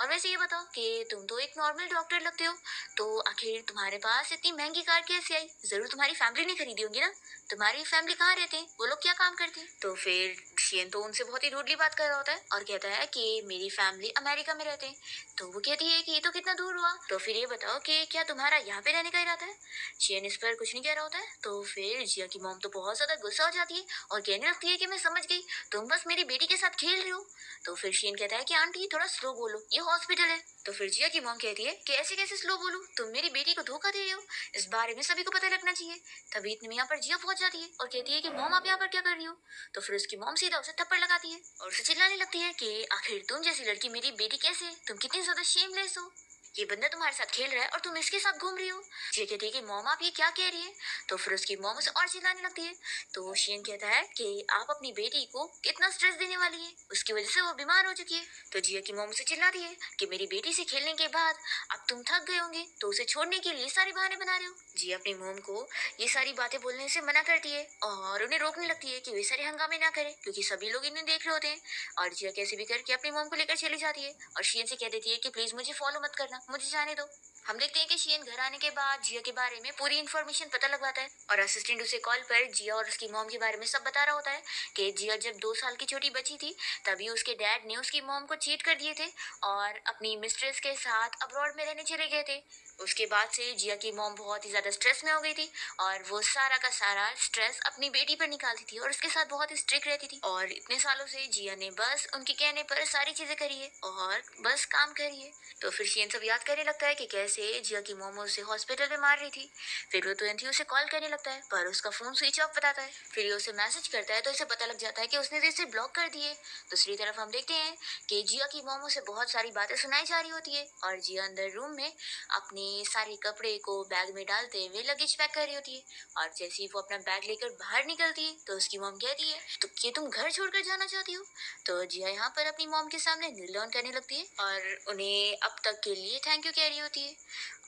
और वैसे ये बताओ कि तुम तो एक नॉर्मल डॉक्टर लगते हो, तो आखिर तुम्हारे पास इतनी महंगी कार कैसे आई, जरूर तुम्हारी फैमिली ने खरीदी होगी ना। तुम्हारी फैमिली कहाँ रहते हैं, वो लोग क्या काम करते हैं। तो फिर शियन तो उनसे बहुत ही रूडली बात कर रहा होता है और कहता है कि मेरी फैमिली अमेरिका में रहते हैं। तो वो कहती है कि ये तो कितना दूर हुआ, तो फिर ये बताओ कि क्या तुम्हारा यहाँ पे रहने का इरादा है। शियन इस पर कुछ नहीं कह रहा होता है। तो फिर जिया की मॉम तो बहुत ज्यादा गुस्सा हो जाती है और कहने लगती है कि मैं समझ गई, तुम बस मेरी बेटी के साथ खेल रहे हो। तो फिर शियन कहता है कि आंटी थोड़ा स्लो बोलो, ये हॉस्पिटल है। तो फिर जिया की मॉम कहती है कि ऐसे कैसे स्लो बोलूं, तुम मेरी बेटी को धोखा दे रहे हो, इस बारे में सभी को पता लगना चाहिए। तभी इतने में यहाँ पर जिया पहुंच जाती है और कहती है कि मॉम आप यहाँ पर क्या कर रही हो। तो फिर उसकी मॉम सीधा उसे थप्पड़ लगाती है और उसे चिल्लाने लगती है कि आखिर तुम जैसी लड़की मेरी बेटी कैसे, तुम कितनी ज्यादा शेमलेस हो, ये बंदा तुम्हारे साथ खेल रहा है और तुम इसके साथ घूम रही हो। जिया कहती है कि मॉम आप ये क्या कह रही है। तो फिर उसकी मॉम उसे और चिल्लाने लगती है। तो शियन कहता है कि आप अपनी बेटी को कितना स्ट्रेस देने वाली है, उसकी वजह से वो बीमार हो चुकी है। तो जिया की मॉम उसे चिल्लाती है कि मेरी बेटी से खेलने के बाद अब तुम थक गए होंगे तो उसे छोड़ने के लिए सारे बहाने बना रहे हो। जिया अपनी मॉम को ये सारी बातें बोलने से मना करती है और उन्हें रोकने लगती है कि वे सारे हंगामे ना करें क्योंकि सभी लोग इन्हें देख रहे होते हैं। और जिया कैसे भी करके अपनी मॉम को लेकर चली जाती है और शियन से कह देती है कि प्लीज मुझे फॉलो मत करना, मुझे जाने दो। हम देखते हैं कि शियन घर आने के बाद जिया के बारे में पूरी इन्फॉर्मेशन पता लगवाता है और असिस्टेंट उसे कॉल पर जिया और उसकी मॉम के बारे में सब बता रहा होता है कि जिया जब 2 साल की छोटी बची थी तभी उसके डैड ने उसकी मॉम को चीट कर दिए थे और अपनी मिस्ट्रेस के साथ अब्रॉड में रहने चले गए थे। उसके बाद से जिया की मॉम बहुत ही ज्यादा स्ट्रेस में हो गई थी और वो सारा का सारा स्ट्रेस अपनी बेटी पर निकालती थी और उसके साथ बहुत ही स्ट्रिक्ट रहती थी। और इतने सालों से जिया ने बस उनके कहने पर सारी चीजें करी है और बस काम करी है। तो फिर शियन सब याद करने लगता है कि कैसे जिया की मोमो उसे हॉस्पिटल में मार रही थी। फिर वो तुरंत ही उसे कॉल करने लगता है, पर उसका फोन स्विच ऑफ बताता है। फिर ये उसे मैसेज करता है तो इसे पता लग जाता है कि उसने तो इसे ब्लॉक कर दिए। दूसरी तरफ हम देखते हैं कि जिया की मोमो से बहुत सारी बातें सुनाई जा रही होती है और जिया अंदर रूम में अपने सारे कपड़े को बैग में डालते हुए लगेज पैक कर रही होती है। और जैसे ही वो अपना बैग लेकर बाहर निकलती है तो उसकी मॉम कहती है, तो कि तुम घर छोड़कर जाना चाहती हो? तो जिया यहाँ पर अपनी मॉम के सामने नील डाउन करने लगती है और उन्हें अब तक के लिए थैंक यू कह रही होती है।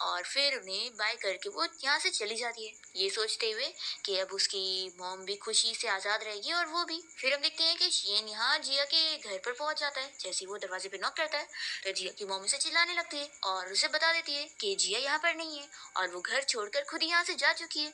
और फिर उन्हें बाय करके वो यहाँ से चली जाती है, ये सोचते हुए कि अब उसकी मॉम भी खुशी से आजाद रहेगी और वो भी। फिर हम देखते हैं कि शियन यहाँ जिया के घर पर पहुंच जाता है। जैसे ही वो दरवाजे पे नॉक करता है तो जिया की मॉम उसे चिल्लाने लगती है और उसे बता देती है कि जिया यहाँ पर नहीं है और वो घर छोड़कर खुद यहाँ से जा चुकी है।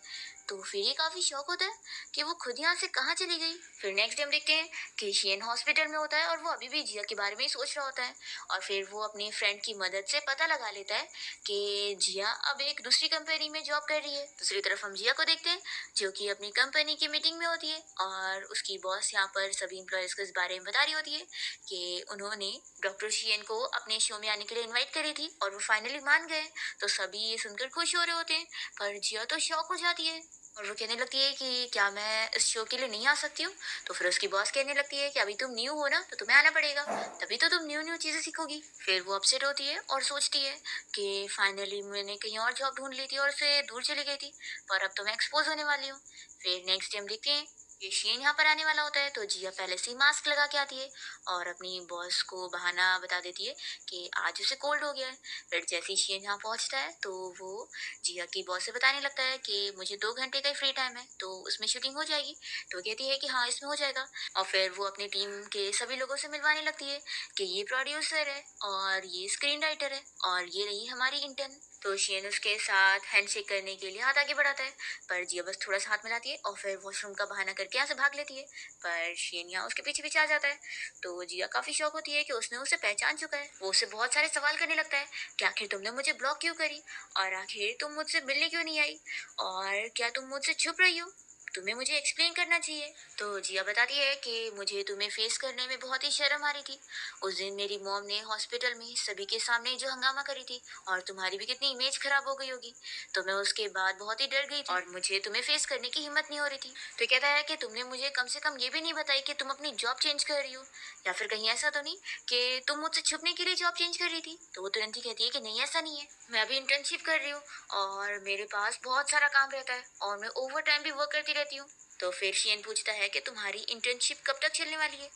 तो फिर ये काफी शौक होता है कि वो खुद यहाँ से कहाँ चली गई। फिर नेक्स्ट डे हम देखते हैं कि शियन हॉस्पिटल में होता है और वो अभी भी जिया के बारे में ही सोच रहा होता है। और फिर वो अपनी फ्रेंड की मदद से पता लगा लेता है कि जिया अब एक दूसरी कंपनी में जॉब कर रही है। दूसरी तरफ हम जिया को देखते हैं जो कि अपनी कंपनी की मीटिंग में होती है और उसकी बॉस यहाँ पर सभी एम्प्लॉयज को इस बारे में बता रही होती है कि उन्होंने डॉक्टर शियन को अपने शो में आने के लिए इनवाइट करी थी और वो फाइनली मान गए। तो सभी ये सुनकर खुश हो रहे होते हैं, पर जिया तो शॉक हो जाती है और वो कहने लगती है कि क्या मैं इस शो के लिए नहीं आ सकती हूँ? तो फिर उसकी बॉस कहने लगती है कि अभी तुम न्यू हो ना, तो तुम्हें आना पड़ेगा, तभी तो तुम न्यू न्यू चीजें सीखोगी। फिर वो अपसेट होती है और सोचती है कि फाइनली मैंने कहीं और जॉब ढूंढ ली थी और उससे दूर चली गई थी, पर अब तो मैं एक्सपोज होने वाली हूँ। फिर नेक्स्ट टाइम देखते हैं ये शेन यहाँ पर आने वाला होता है तो जिया पहले से ही मास्क लगा के आती है और अपनी बॉस को बहाना बता देती है कि आज उसे कोल्ड हो गया है। फिर जैसे ही शेन यहाँ पहुंचता है तो वो जिया की बॉस से बताने लगता है कि मुझे 2 घंटे का ही फ्री टाइम है तो उसमें शूटिंग हो जाएगी। तो वो कहती है कि हाँ इसमें हो जाएगा। और फिर वो अपनी टीम के सभी लोगों से मिलवाने लगती है कि ये प्रोड्यूसर है और ये स्क्रीन राइटर है और ये रही हमारी इंटर्न। तो शियन उसके साथ हैंडशेक करने के लिए हाथ आगे बढ़ाता है, पर जिया बस थोड़ा सा हाथ मिलाती है और फिर वॉशरूम का बहाना करके यहाँ से भाग लेती है। पर शियन यहाँ उसके पीछे पीछे आ जाता है। तो जिया काफी शौक होती है कि उसने उसे पहचान चुका है। वो उसे बहुत सारे सवाल करने लगता है कि आखिर तुमने मुझे ब्लॉक क्यों करी और आखिर तुम मुझसे मिलने क्यों नहीं आई और क्या तुम मुझसे छुप रही हो, तुम्हें मुझे एक्सप्लेन करना चाहिए। तो जिया बताती है कि मुझे तुम्हें फेस करने में बहुत ही शर्म आ रही थी। उस दिन मेरी मॉम ने हॉस्पिटल में सभी के सामने जो हंगामा करी थी और तुम्हारी भी कितनी इमेज खराब हो गई होगी, तो मैं उसके बाद बहुत ही डर गई थी और मुझे तुम्हें फेस करने की हिम्मत नहीं हो रही थी। तो कहता है कि तुमने मुझे कम से कम ये भी नहीं बताई कि तुम अपनी जॉब चेंज कर रही हो, या फिर कहीं ऐसा तो नहीं कि तुम मुझसे छुपने के लिए जॉब चेंज कर रही थी। तो वो तुरंत ही कहती है कि नहीं ऐसा नहीं है, मैं अभी इंटर्नशिप कर रही हूँ और मेरे पास बहुत सारा काम रहता है और मैं ओवर टाइम भी वर्क करती रहती हूँ। तो फिर शियन पूछता है कि तुम्हारी इंटर्नशिप कब तक चलने वाली है?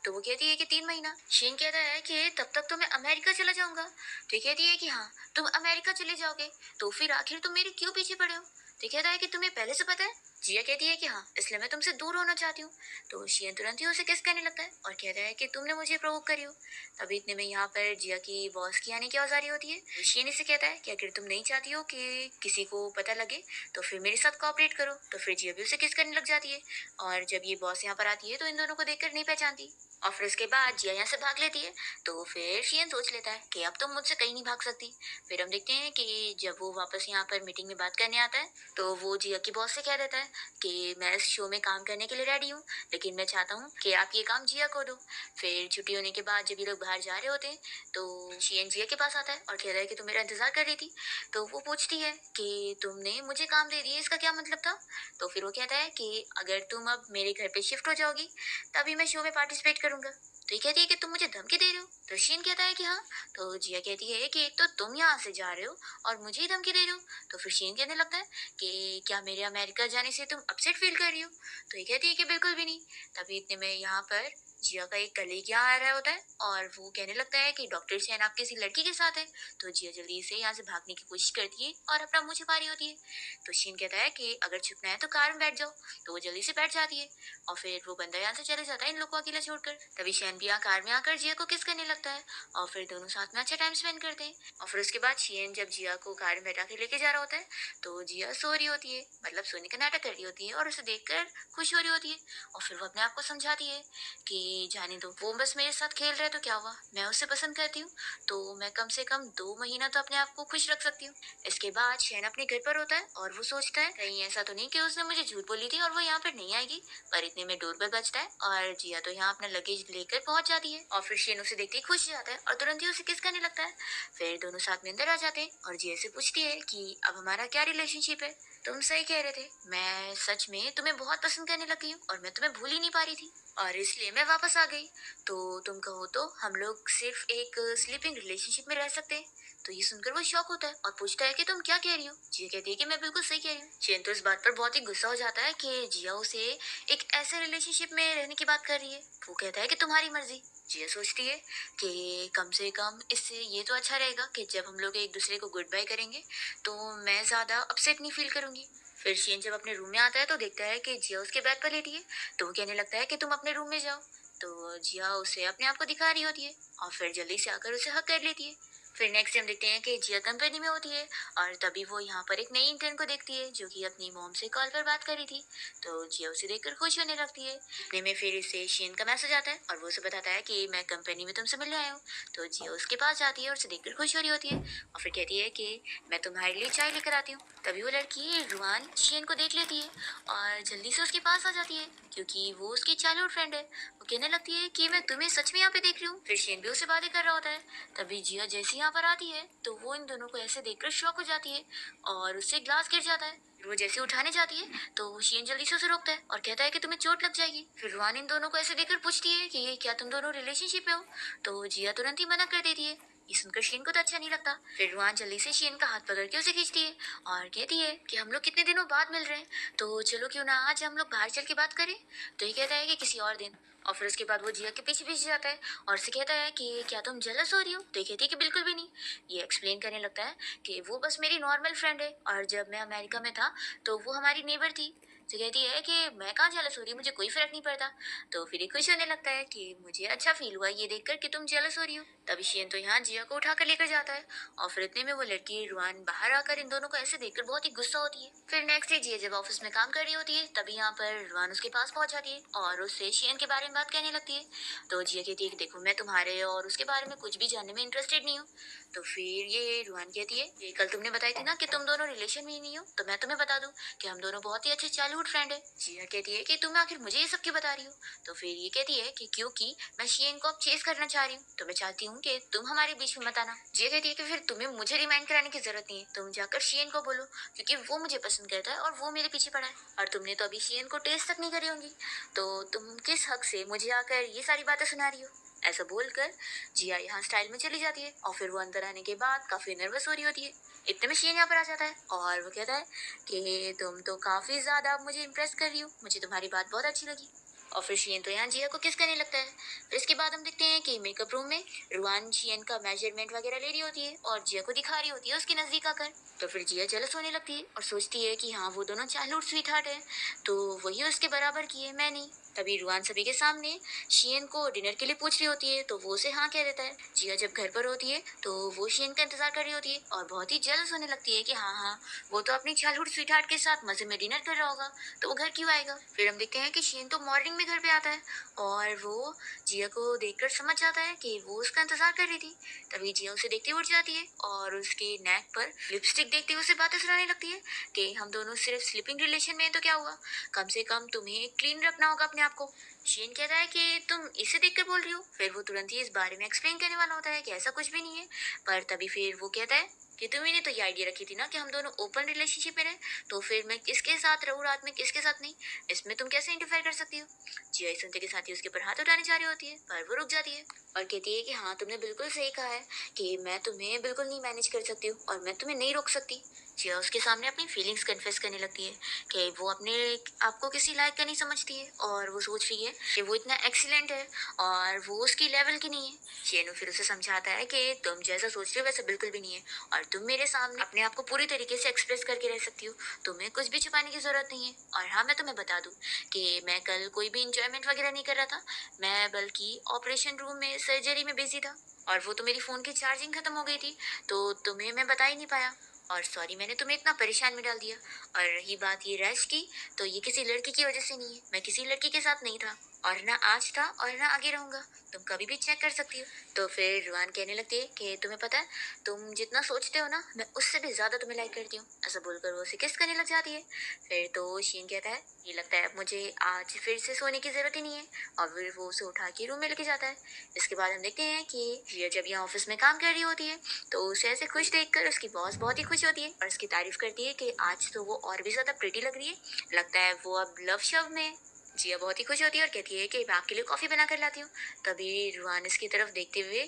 तो वो कहती है कि 3 महीना। शियन कहता है कि तब तक तो मैं अमेरिका चला जाऊंगा। तो कहती है कि हाँ तुम अमेरिका चले जाओगे, तो फिर आखिर तुम मेरे क्यों पीछे पड़े हो? तो कहता है कि तुम्हें पहले से पता है। जिया कहती है कि हाँ इसलिए मैं तुमसे दूर होना चाहती हूँ। तो शियन तुरंत ही उसे किस करने लगता है और कहता है कि तुमने मुझे प्रोवोक करी हो। तभी इतने में यहाँ पर जिया की बॉस की आने की आवाज आ रही होती है। तो शियन इसे कहता है कि अगर तुम नहीं चाहती हो कि किसी को पता लगे तो फिर मेरे साथ कोऑपरेट करो। तो फिर जिया भी उसे किस करने लग जाती है और जब ये बॉस यहाँ पर आती है तो इन दोनों को देखकर नहीं पहचानती और फिर उसके बाद जिया यहाँ से भाग लेती है। तो फिर शियन सोच लेता है कि अब तुम मुझसे कहीं नहीं भाग सकती। फिर हम देखते हैं कि जब वो वापस यहाँ पर मीटिंग में बात करने आता है तो वो जिया की बॉस से कह देता है कि मैं इस शो में काम करने के लिए रेडी हूँ, लेकिन मैं चाहता हूँ कि आप ये काम जिया को दो। फिर छुट्टी होने के बाद जब ये लोग बाहर जा रहे होते हैं तो शियन जिया के पास आता है और कहता है कि तुम मेरा इंतजार कर रही थी। तो वो पूछती है कि तुमने मुझे काम दे दिया, इसका क्या मतलब था? तो फिर वो कहता है कि अगर तुम अब मेरे घर पे शिफ्ट हो जाओगी तभी मैं शो में पार्टिसिपेट करूंगा। तो ये कहती है कि तुम मुझे धमकी दे रहे हो? तो शीन कहता है कि हाँ। तो जिया कहती है कि एक तो तुम यहाँ से जा रहे हो और मुझे ही धमकी दे रहे हो। तो फिर शीन कहने लगता है कि क्या मेरे अमेरिका जाने से तुम अपसेट फील कर रही हो? तो ये कहती है कि बिल्कुल भी नहीं। तभी इतने में यहाँ पर जिया का एक कलीग यहाँ आ रहा होता है और वो कहने लगता है कि डॉक्टर सैन आप किसी लड़की के साथ है। तो जिया जल्दी से यहाँ से भागने की कोशिश करती है और अपना मुंह छिपा रही होती है। तो शीन कहता है कि अगर छुपना है तो कार में बैठ जाओ। तो वो जल्दी से बैठ जाती है और फिर वो बंदा यहाँ से चले जाता है इन लोग को अकेला छोड़कर। तभी शैन भी यहाँ कार में आकर जिया को किस करने लगता है और फिर दोनों साथ में अच्छा टाइम स्पेंड करते हैं। और फिर उसके बाद शियन जब जिया को कार में बैठा के लेके जा रहा होता है तो जिया सो रही होती है, मतलब सोने का नाटक कर रही होती है और उसे देखकर खुश हो रही होती है। और फिर वो अपने आप को समझाती है कि कि जाने दो, वो बस मेरे साथ खेल रहा है तो क्या हुआ, मैं उसे पसंद करती हूँ, तो मैं कम से कम 2 महीना तो अपने आप को खुश रख सकती हूँ। इसके बाद शहन अपने घर पर होता है और वो सोचता है कहीं ऐसा तो नहीं कि उसने मुझे झूठ बोली थी और वो यहाँ पर नहीं आएगी। पर इतने में डोरबेल बजता है और जिया तो यहाँ अपना लगेज लेकर पहुंच जाती है और फिर शेन उसे देखते ही खुश हो जाता है और तुरंत ही उसे किस करने लगता है। फिर दोनों साथ में अंदर आ जाते हैं और जिया से पूछती है कि अब हमारा क्या रिलेशनशिप है। तुम सही कह रहे थे, मैं सच में तुम्हें बहुत पसंद करने लगी हूँ और मैं तुम्हें भूल ही नहीं पा रही थी और इसलिए मैं वापस आ गई। तो तुम कहो तो हम लोग सिर्फ एक स्लीपिंग रिलेशनशिप में रह सकते हैं। तो ये सुनकर वो शॉक होता है और पूछता है कि तुम क्या कह रही हो। जिया कहती है कि मैं बिल्कुल सही कह रही हूँ। चेन तो इस बात पर बहुत ही गुस्सा हो जाता है कि जिया उसे एक ऐसे रिलेशनशिप में रहने की बात कर रही है। वो कहता है कि तुम्हारी मर्जी। जिया सोचती है कि कम से कम इससे ये तो अच्छा रहेगा कि जब हम लोग एक दूसरे को गुड बाय करेंगे तो मैं ज्यादा अपसेट नहीं फील करूंगी। फिर शियन जब अपने रूम में आता है तो देखता है कि जिया उसके बेड पर लेटी है। तो वो कहने लगता है कि तुम अपने रूम में जाओ। तो जिया उसे अपने आप को दिखा रही होती है और फिर जल्दी से आकर उसे हक कर लेती है। फिर नेक्स्ट टाइम देखते हैं कि जिया कंपनी में होती है और तभी वो यहाँ पर एक नई इंटर्न को देखती है जो कि अपनी मॉम से कॉल पर बात कर रही थी। तो जिया उसे देखकर खुश होने लगती है। इतने में फिर इसे शियन का मैसेज आता है और वो उसे बताता है कि मैं कंपनी में तुमसे मिलने आया हूँ। तो जिया उसके पास जाती है और उसे देखकर खुश हो रही होती है और फिर कहती है कि मैं तुम्हारे लिए चाय लेकर आती हूँ। तभी वो लड़की रुआन शियन को देख लेती है और जल्दी से उसके पास आ जाती है क्योंकि वो उसकी चाइल्डहुड फ्रेंड है। वो कहने लगती है कि मैं तुम्हें सच में यहाँ पे देख रही हूँ। फिर शियन भी उससे बातें कर रहा होता है। तभी जिया जैसे यहाँ पर आती है तो वो इन दोनों को ऐसे देखकर शॉक हो जाती है और उससे ग्लास गिर जाता है। फिर वो जैसे उठाने जाती है तो शियन जल्दी से उसे रोकता है और कहता है कि तुम्हें चोट लग जाएगी। फिर रुआन इन दोनों को ऐसे देखकर पूछती है कि क्या तुम दोनों रिलेशनशिप में हो। तो जिया तुरंत ही मना कर देती है। ये सुनकर शियन को तो अच्छा नहीं लगता। फिर रुआन जल्दी से शियन का हाथ पकड़ के उसे खींचती है और कहती है कि हम लोग कितने दिनों बाद मिल रहे हैं तो चलो क्यों ना आज हम लोग बाहर चल के बात करें। तो ये कहता है कि किसी और दिन। और फिर उसके बाद वो जिया के पीछे पीछे जाता है और उसे कहता है कि क्या तुम जेलस हो रही हो। तो ये कहती है कि बिल्कुल भी नहीं। ये एक्सप्लेन करने लगता है कि वो बस मेरी नॉर्मल फ्रेंड है और जब मैं अमेरिका में था तो वो हमारी नेबर थी। तो कहती है कि मैं कहाँ जेलस हो रही हूँ, मुझे कोई फर्क नहीं पड़ता। तो फिर ये खुश होने लगता है कि मुझे अच्छा फील हुआ ये देखकर कि तुम जेलस हो रही हो। तभी शियन तो यहाँ जिया को उठा कर लेकर जाता है और फिर इतने में वो लड़की रुआन बाहर आकर इन दोनों को ऐसे देखकर बहुत ही गुस्सा होती है। फिर नेक्स्ट डे जिया जब ऑफिस में काम कर रही होती है तभी यहाँ पर रुआन उसके पास पहुंच जाती है और उससे शियन के बारे में बात कहने लगती है। तो जिया कहती है कि देखो मैं तुम्हारे और उसके बारे में कुछ भी जानने में इंटरेस्टेड नहीं हूँ। तो फिर ये रुहान कहती है ये कल तुमने बताई थी ना कि तुम दोनों रिलेशन में ही नहीं हो, तो मैं तुम्हें बता दूं कि हम दोनों बहुत ही अच्छे चाइल्डहुड फ्रेंड है। जिया कहती है कि तुम आखिर मुझे ये सब क्यों बता रही हो। तो फिर ये कहती है कि क्योंकि मैं शियन को अब चेस करना चाह रही हूँ तो मैं चाहती हूँ कि तुम हमारे बीच में मत आना। जिया कहती है कि फिर तुम्हें मुझे रिमाइंड कराने की जरूरत नहीं है, तुम जाकर शियन को बोलो क्योंकि वो मुझे पसंद करता है और वो मेरे पीछे पड़ा है और तुमने तो अभी शियन को टेस्ट तक नहीं करी होंगी, तो तुम किस हक से मुझे आकर ये सारी बातें सुना रही हो। ऐसा बोलकर जिया यहाँ स्टाइल में चली जाती है और फिर वो अंदर आने के बाद काफी नर्वस हो रही होती है। इतने में शेन यहाँ पर आ जाता है और वो कहता है कि तुम तो काफी ज्यादा मुझे इम्प्रेस कर रही हो, मुझे तुम्हारी बात बहुत अच्छी लगी। और फिर शियन तो यहाँ जिया को किस करने लगता है। फिर इसके बाद हम देखते हैं कि मेकअप रूम में रुआन शियन का मेजरमेंट वगैरह ले रही होती है और जिया को दिखा रही होती है उसके नजदीक आकर। तो फिर जिया जेलस होने लगती है और सोचती है कि हाँ वो दोनों चाइल्डहुड स्वीट हार्ट है तो वही उसके बराबर की है, मैं नहीं। तभी रुआन सभी के सामने शियन को डिनर के लिए पूछ रही होती है तो वो उसे हाँ कह देता है। जिया जब घर पर होती है तो वो शियन का इंतजार कर रही होती है और बहुत ही जेलस होने लगती है कि हाँ हाँ वो तो अपनी चाइल्डहुड स्वीटहार्ट के साथ मजे में डिनर कर रहा होगा तो वो घर क्यों आएगा। फिर हम देखते हैं कि शियन तो मॉर्निंग में घर पे आता है और वो जिया को देखकर समझ जाता है कि वो उसका इंतजार कर रही थी। तभी जिया उसे देखते उठ जाती है और उसके नेक पर लिपस्टिक देखते हुए उसे बातें सुनाने लगती है कि हम दोनों सिर्फ स्लीपिंग रिलेशन में हैं तो क्या हुआ, कम से कम तुम्हें क्लीन रखना होगा अपने आप को। शेन कहता है कि तुम इसे देखकर बोल रही हो। फिर वो तुरंत ही इस बारे में एक्सप्लेन करने वाला होता है कि ऐसा कुछ भी नहीं है। पर तभी फिर वो कहता है कि तुम्ही ने तो ये आइडिया रखी थी ना कि हम दोनों ओपन रिलेशनशिप में रहे, तो फिर मैं किसके साथ रहूं रात में किसके साथ नहीं, इसमें तुम कैसे इंटरफेयर कर सकती हो। जिया सुनते के साथ ही उसके ऊपर हाथ उठाने जा रही होती है पर वो रुक जाती है और कहती है कि हाँ तुमने बिल्कुल सही कहा है कि मैं तुम्हें बिल्कुल नहीं मैनेज कर सकती हूँ और मैं तुम्हें नहीं रोक सकती। जिया उसके सामने अपनी फीलिंग्स कन्फेस करने लगती है कि वो अपने आप को किसी लायक का नहीं समझती है और वो सोच रही है कि वो इतना एक्सीलेंट है और वो उसकी लेवल की नहीं है। शेनु फिर उसे समझाता है कि तुम जैसा सोच रहे हो वैसा बिल्कुल भी नहीं है और तुम मेरे सामने अपने आप को पूरी तरीके से एक्सप्रेस करके रह सकती हो, तुम्हें कुछ भी छुपाने की जरूरत नहीं है। और हाँ मैं तुम्हें बता दूं कि मैं कल कोई भी इंजॉयमेंट वगैरह नहीं कर रहा था, मैं बल्कि ऑपरेशन रूम में सर्जरी में बिजी था और वो तो मेरी फोन की चार्जिंग खत्म हो गई थी तो तुम्हें मैं बता ही नहीं पाया और सॉरी मैंने तुम्हें इतना परेशान में डाल दिया। और रही बात ये रश की तो ये किसी लड़की की वजह से नहीं है, मैं किसी लड़की के साथ नहीं था और ना आज था और ना आगे रहूंगा, तुम कभी भी चेक कर सकती हो। तो फिर रुआन कहने लगती है कि तुम्हें पता है, तुम जितना सोचते हो ना, मैं उससे भी ज्यादा तुम्हें लाइक करती हूँ। ऐसा बोलकर वो उसे किस करने लग जाती है। फिर तो शीन कहता है, ये लगता है मुझे आज फिर से सोने की जरूरत ही नहीं है। और फिर वो उसे उठा के रूम में लेके जाता है। इसके बाद हम देखते हैं कि जिया जब यहाँ ऑफिस में काम कर रही होती है, तो उसे ऐसे खुश देखकर उसकी बॉस बहुत ही खुश होती है और उसकी तारीफ करती है कि आज तो वो और भी ज्यादा प्रिटी लग रही है, लगता है वो अब लव शव में है। जिया बहुत ही खुश होती है और कहती है कि मैं आपके लिए कॉफी बना कर लाती हूँ। तभी रुहान इसकी तरफ देखते हुए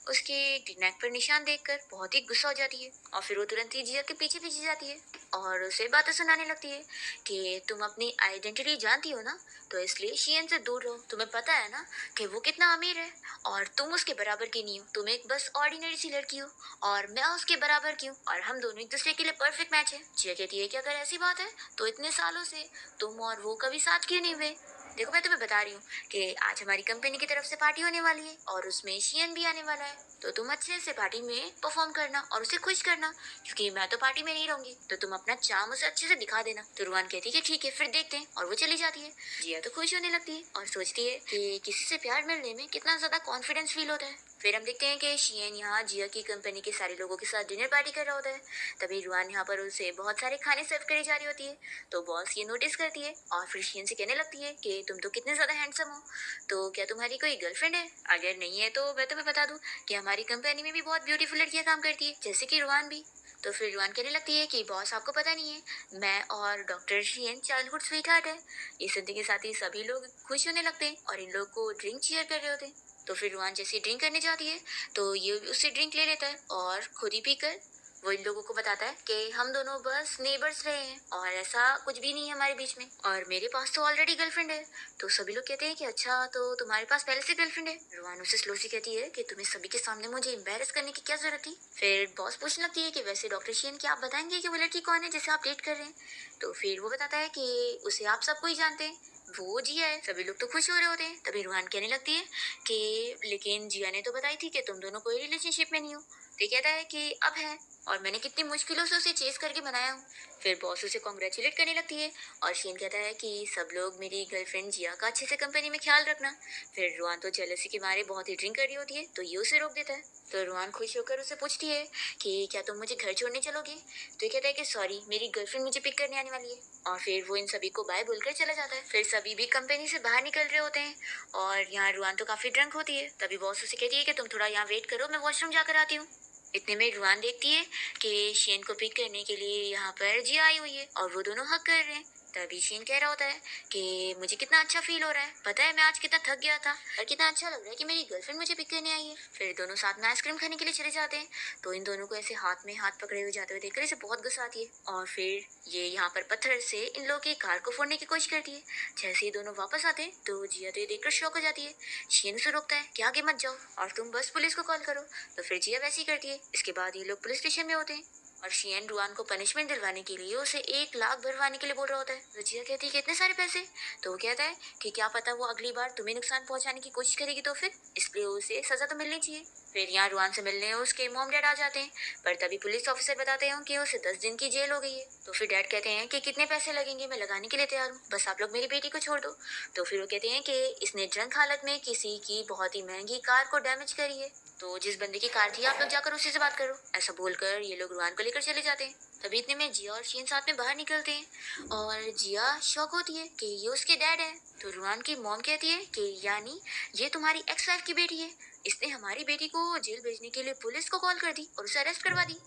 उसके नेक पर निशान देखकर बहुत ही गुस्सा हो जाती है और फिर वो तुरंत ही जिया के पीछे पीछे जाती है और उसे बातें सुनाने लगती है कि तुम अपनी आइडेंटिटी जानती हो ना, तो इसलिए शियन से दूर रहो। तुम्हें पता है ना कि वो कितना अमीर है और तुम उसके बराबर की नहीं हो। तुम एक बस ऑर्डिनरी सी लड़की हो और मैं उसके बराबर की हूँ और हम दोनों एक दूसरे के लिए परफेक्ट मैच है। जिया कहती है कि अगर ऐसी बात है तो इतने सालों से तुम और वो कभी साथ क्यों नहीं हुए। देखो मैं तुम्हें बता रही हूँ कि आज हमारी कंपनी की तरफ से पार्टी होने वाली है और उसमें शियन भी आने वाला है, तो तुम अच्छे से पार्टी में परफॉर्म करना और उसे खुश करना, क्योंकि मैं तो पार्टी में नहीं रहूंगी, तो तुम अपना चार्म उसे अच्छे से दिखा देना। तो रुआन कहती है कि ठीक है फिर देखते हैं और वो चली जाती है। जिया तो खुश होने लगती है और सोचती है कि किसी से प्यार मिलने में कितना ज्यादा कॉन्फिडेंस फील होता है। फिर हम देखते हैं कि शियन यहाँ जिया की कंपनी के सारे लोगों के साथ डिनर पार्टी कर रहा होता है। तभी रुआन यहाँ पर उसे बहुत सारे खाने सर्व करी जा रही होती है। तो बॉस ये नोटिस करती है और फिर शियन से कहने लगती है कि तुम तो कितने ज्यादा हैंडसम हो, तो क्या तुम्हारी कोई गर्लफ्रेंड है? अगर नहीं है तो मैं तुम्हें बता दूं कि हमारी कंपनी में भी बहुत ब्यूटीफुल लड़कियां काम करती है, जैसे कि रुआन भी। तो फिर रुआन कहने लगती है कि बॉस आपको पता नहीं है, मैं और doctor Hsien childhood sweet heart है। ये सुनते के साथ ही सभी लोग खुश होने लगते हैं और इन लोग को ड्रिंक चीयर कर रहे होते हैं। तो फिर रुआन जैसे ड्रिंक करने जाती है, तो ये उससे ड्रिंक ले लेता है और खुद ही पीकर वो इन लोगों को बताता है कि हम दोनों बस नेबर्स रहे हैं और ऐसा कुछ भी नहीं है हमारे बीच में और मेरे पास तो ऑलरेडी गर्लफ्रेंड है। तो सभी लोग कहते हैं कि अच्छा, तो तुम्हारे पास पहले से गर्लफ्रेंड है। रुआन उसे स्लो सी कहती है कि तुम्हें सभी के सामने मुझे एम्बेरस करने की क्या जरूरत थी। फिर बॉस पूछने लगती है कि वैसे डॉक्टर शियन, क्या आप बताएंगे कि वो लड़की कौन है जिसे आप डेट कर रहे हैं। तो फिर वो बताता है कि उसे आप सबको ही जानते हैं, वो जिया है। सभी लोग तो खुश हो रहे होते हैं। तभी रुहान कहने लगती है कि लेकिन जिया ने तो बताई थी कि तुम दोनों कोई रिलेशनशिप में नहीं हो। तो कहता है कि अब है और मैंने कितनी मुश्किलों से उसे चेस करके बनाया हूँ। फिर बॉस उसे कॉन्ग्रेचुलेट करने लगती है और शीन कहता है कि सब लोग मेरी गर्लफ्रेंड जिया का अच्छे से कंपनी में ख्याल रखना। फिर रुआन तो जेलसी के मारे बहुत ही ड्रिंक कर रही होती है, तो ये उसे रोक देता है। तो रुआन खुश होकर उसे पूछती है कि क्या तुम मुझे घर छोड़ने चलोगे। तो ये कहता है कि सॉरी, मेरी गर्लफ्रेंड मुझे पिक करने आने वाली है। और फिर वो इन सभी को बाय बोलकर चला जाता है। फिर सभी भी कंपनी से बाहर निकल रहे होते हैं और यहाँ रुआन तो काफी ड्रंक होती है। तभी बॉस उसे कहती है कि तुम थोड़ा यहाँ वेट करो, मैं वॉशरूम जाकर आती हूँ। इतने में रुआन देखती है कि शेन को पिक करने के लिए यहाँ पर जिया आई हुई है और वो दोनों हक कर रहे हैं। तभी शेन कह रहा होता है कि मुझे कितना अच्छा फील हो रहा है, पता है मैं आज कितना थक गया था और कितना अच्छा लग रहा है कि मेरी गर्लफ्रेंड मुझे पिक करने आई है। फिर दोनों साथ में आइसक्रीम खाने के लिए चले जाते हैं। तो इन दोनों को ऐसे हाथ में हाथ पकड़े हुए जाते हुए देखकर इसे बहुत गुस्सा आती है और फिर ये यहाँ पर पत्थर से इन लोगों की कार को फोड़ने की कोशिश करती है। जैसे ही दोनों वापस आते हैं तो जिया तो ये देखकर शॉक हो जाती है। शेन उसे रोकता है कि आगे मत जाओ और तुम बस पुलिस को कॉल करो। तो फिर जिया वैसे ही करती है। इसके बाद ये लोग पुलिस स्टेशन में होते हैं और शियन रुआन को पनिशमेंट दिलवाने के लिए उसे 1 लाख भरवाने के लिए बोल रहा होता है। तो जिया कहती है कि इतने सारे पैसे। तो वो कहता है कि क्या पता वो अगली बार तुम्हें नुकसान पहुंचाने की कोशिश करेगी, तो फिर इसलिए उसे सजा तो मिलनी चाहिए। फिर यहाँ रुआन से मिलने उसके मॉम डैड आ जाते हैं, पर तभी पुलिस ऑफिसर बताते हैं कि उसे 10 दिन की जेल हो गई है। तो फिर डैड कहते हैं कि कितने पैसे लगेंगे, मैं लगाने के लिए तैयार हूँ, बस आप लोग मेरी बेटी को छोड़ दो। तो फिर वो कहते हैं कि इसने ड्रंक हालत में किसी की बहुत ही महंगी कार को डैमेज करी है, तो जिस बंदे की कार थी आप लोग जाकर उसी से बात करो। ऐसा बोलकर ये लोग रुआन को लेकर चले जाते हैं। तभी इतने में जिया और शीन साथ में बाहर निकलते हैं और जिया शॉक होती है कि ये उसके डैड है। तो रुआन की मॉम कहती है कि यानी ये तुम्हारी एक्स वाइफ की बेटी है, इसने हमारी बेटी को जेल भेजने के लिए पुलिस को कॉल कर दी और उसे अरेस्ट करवा दी।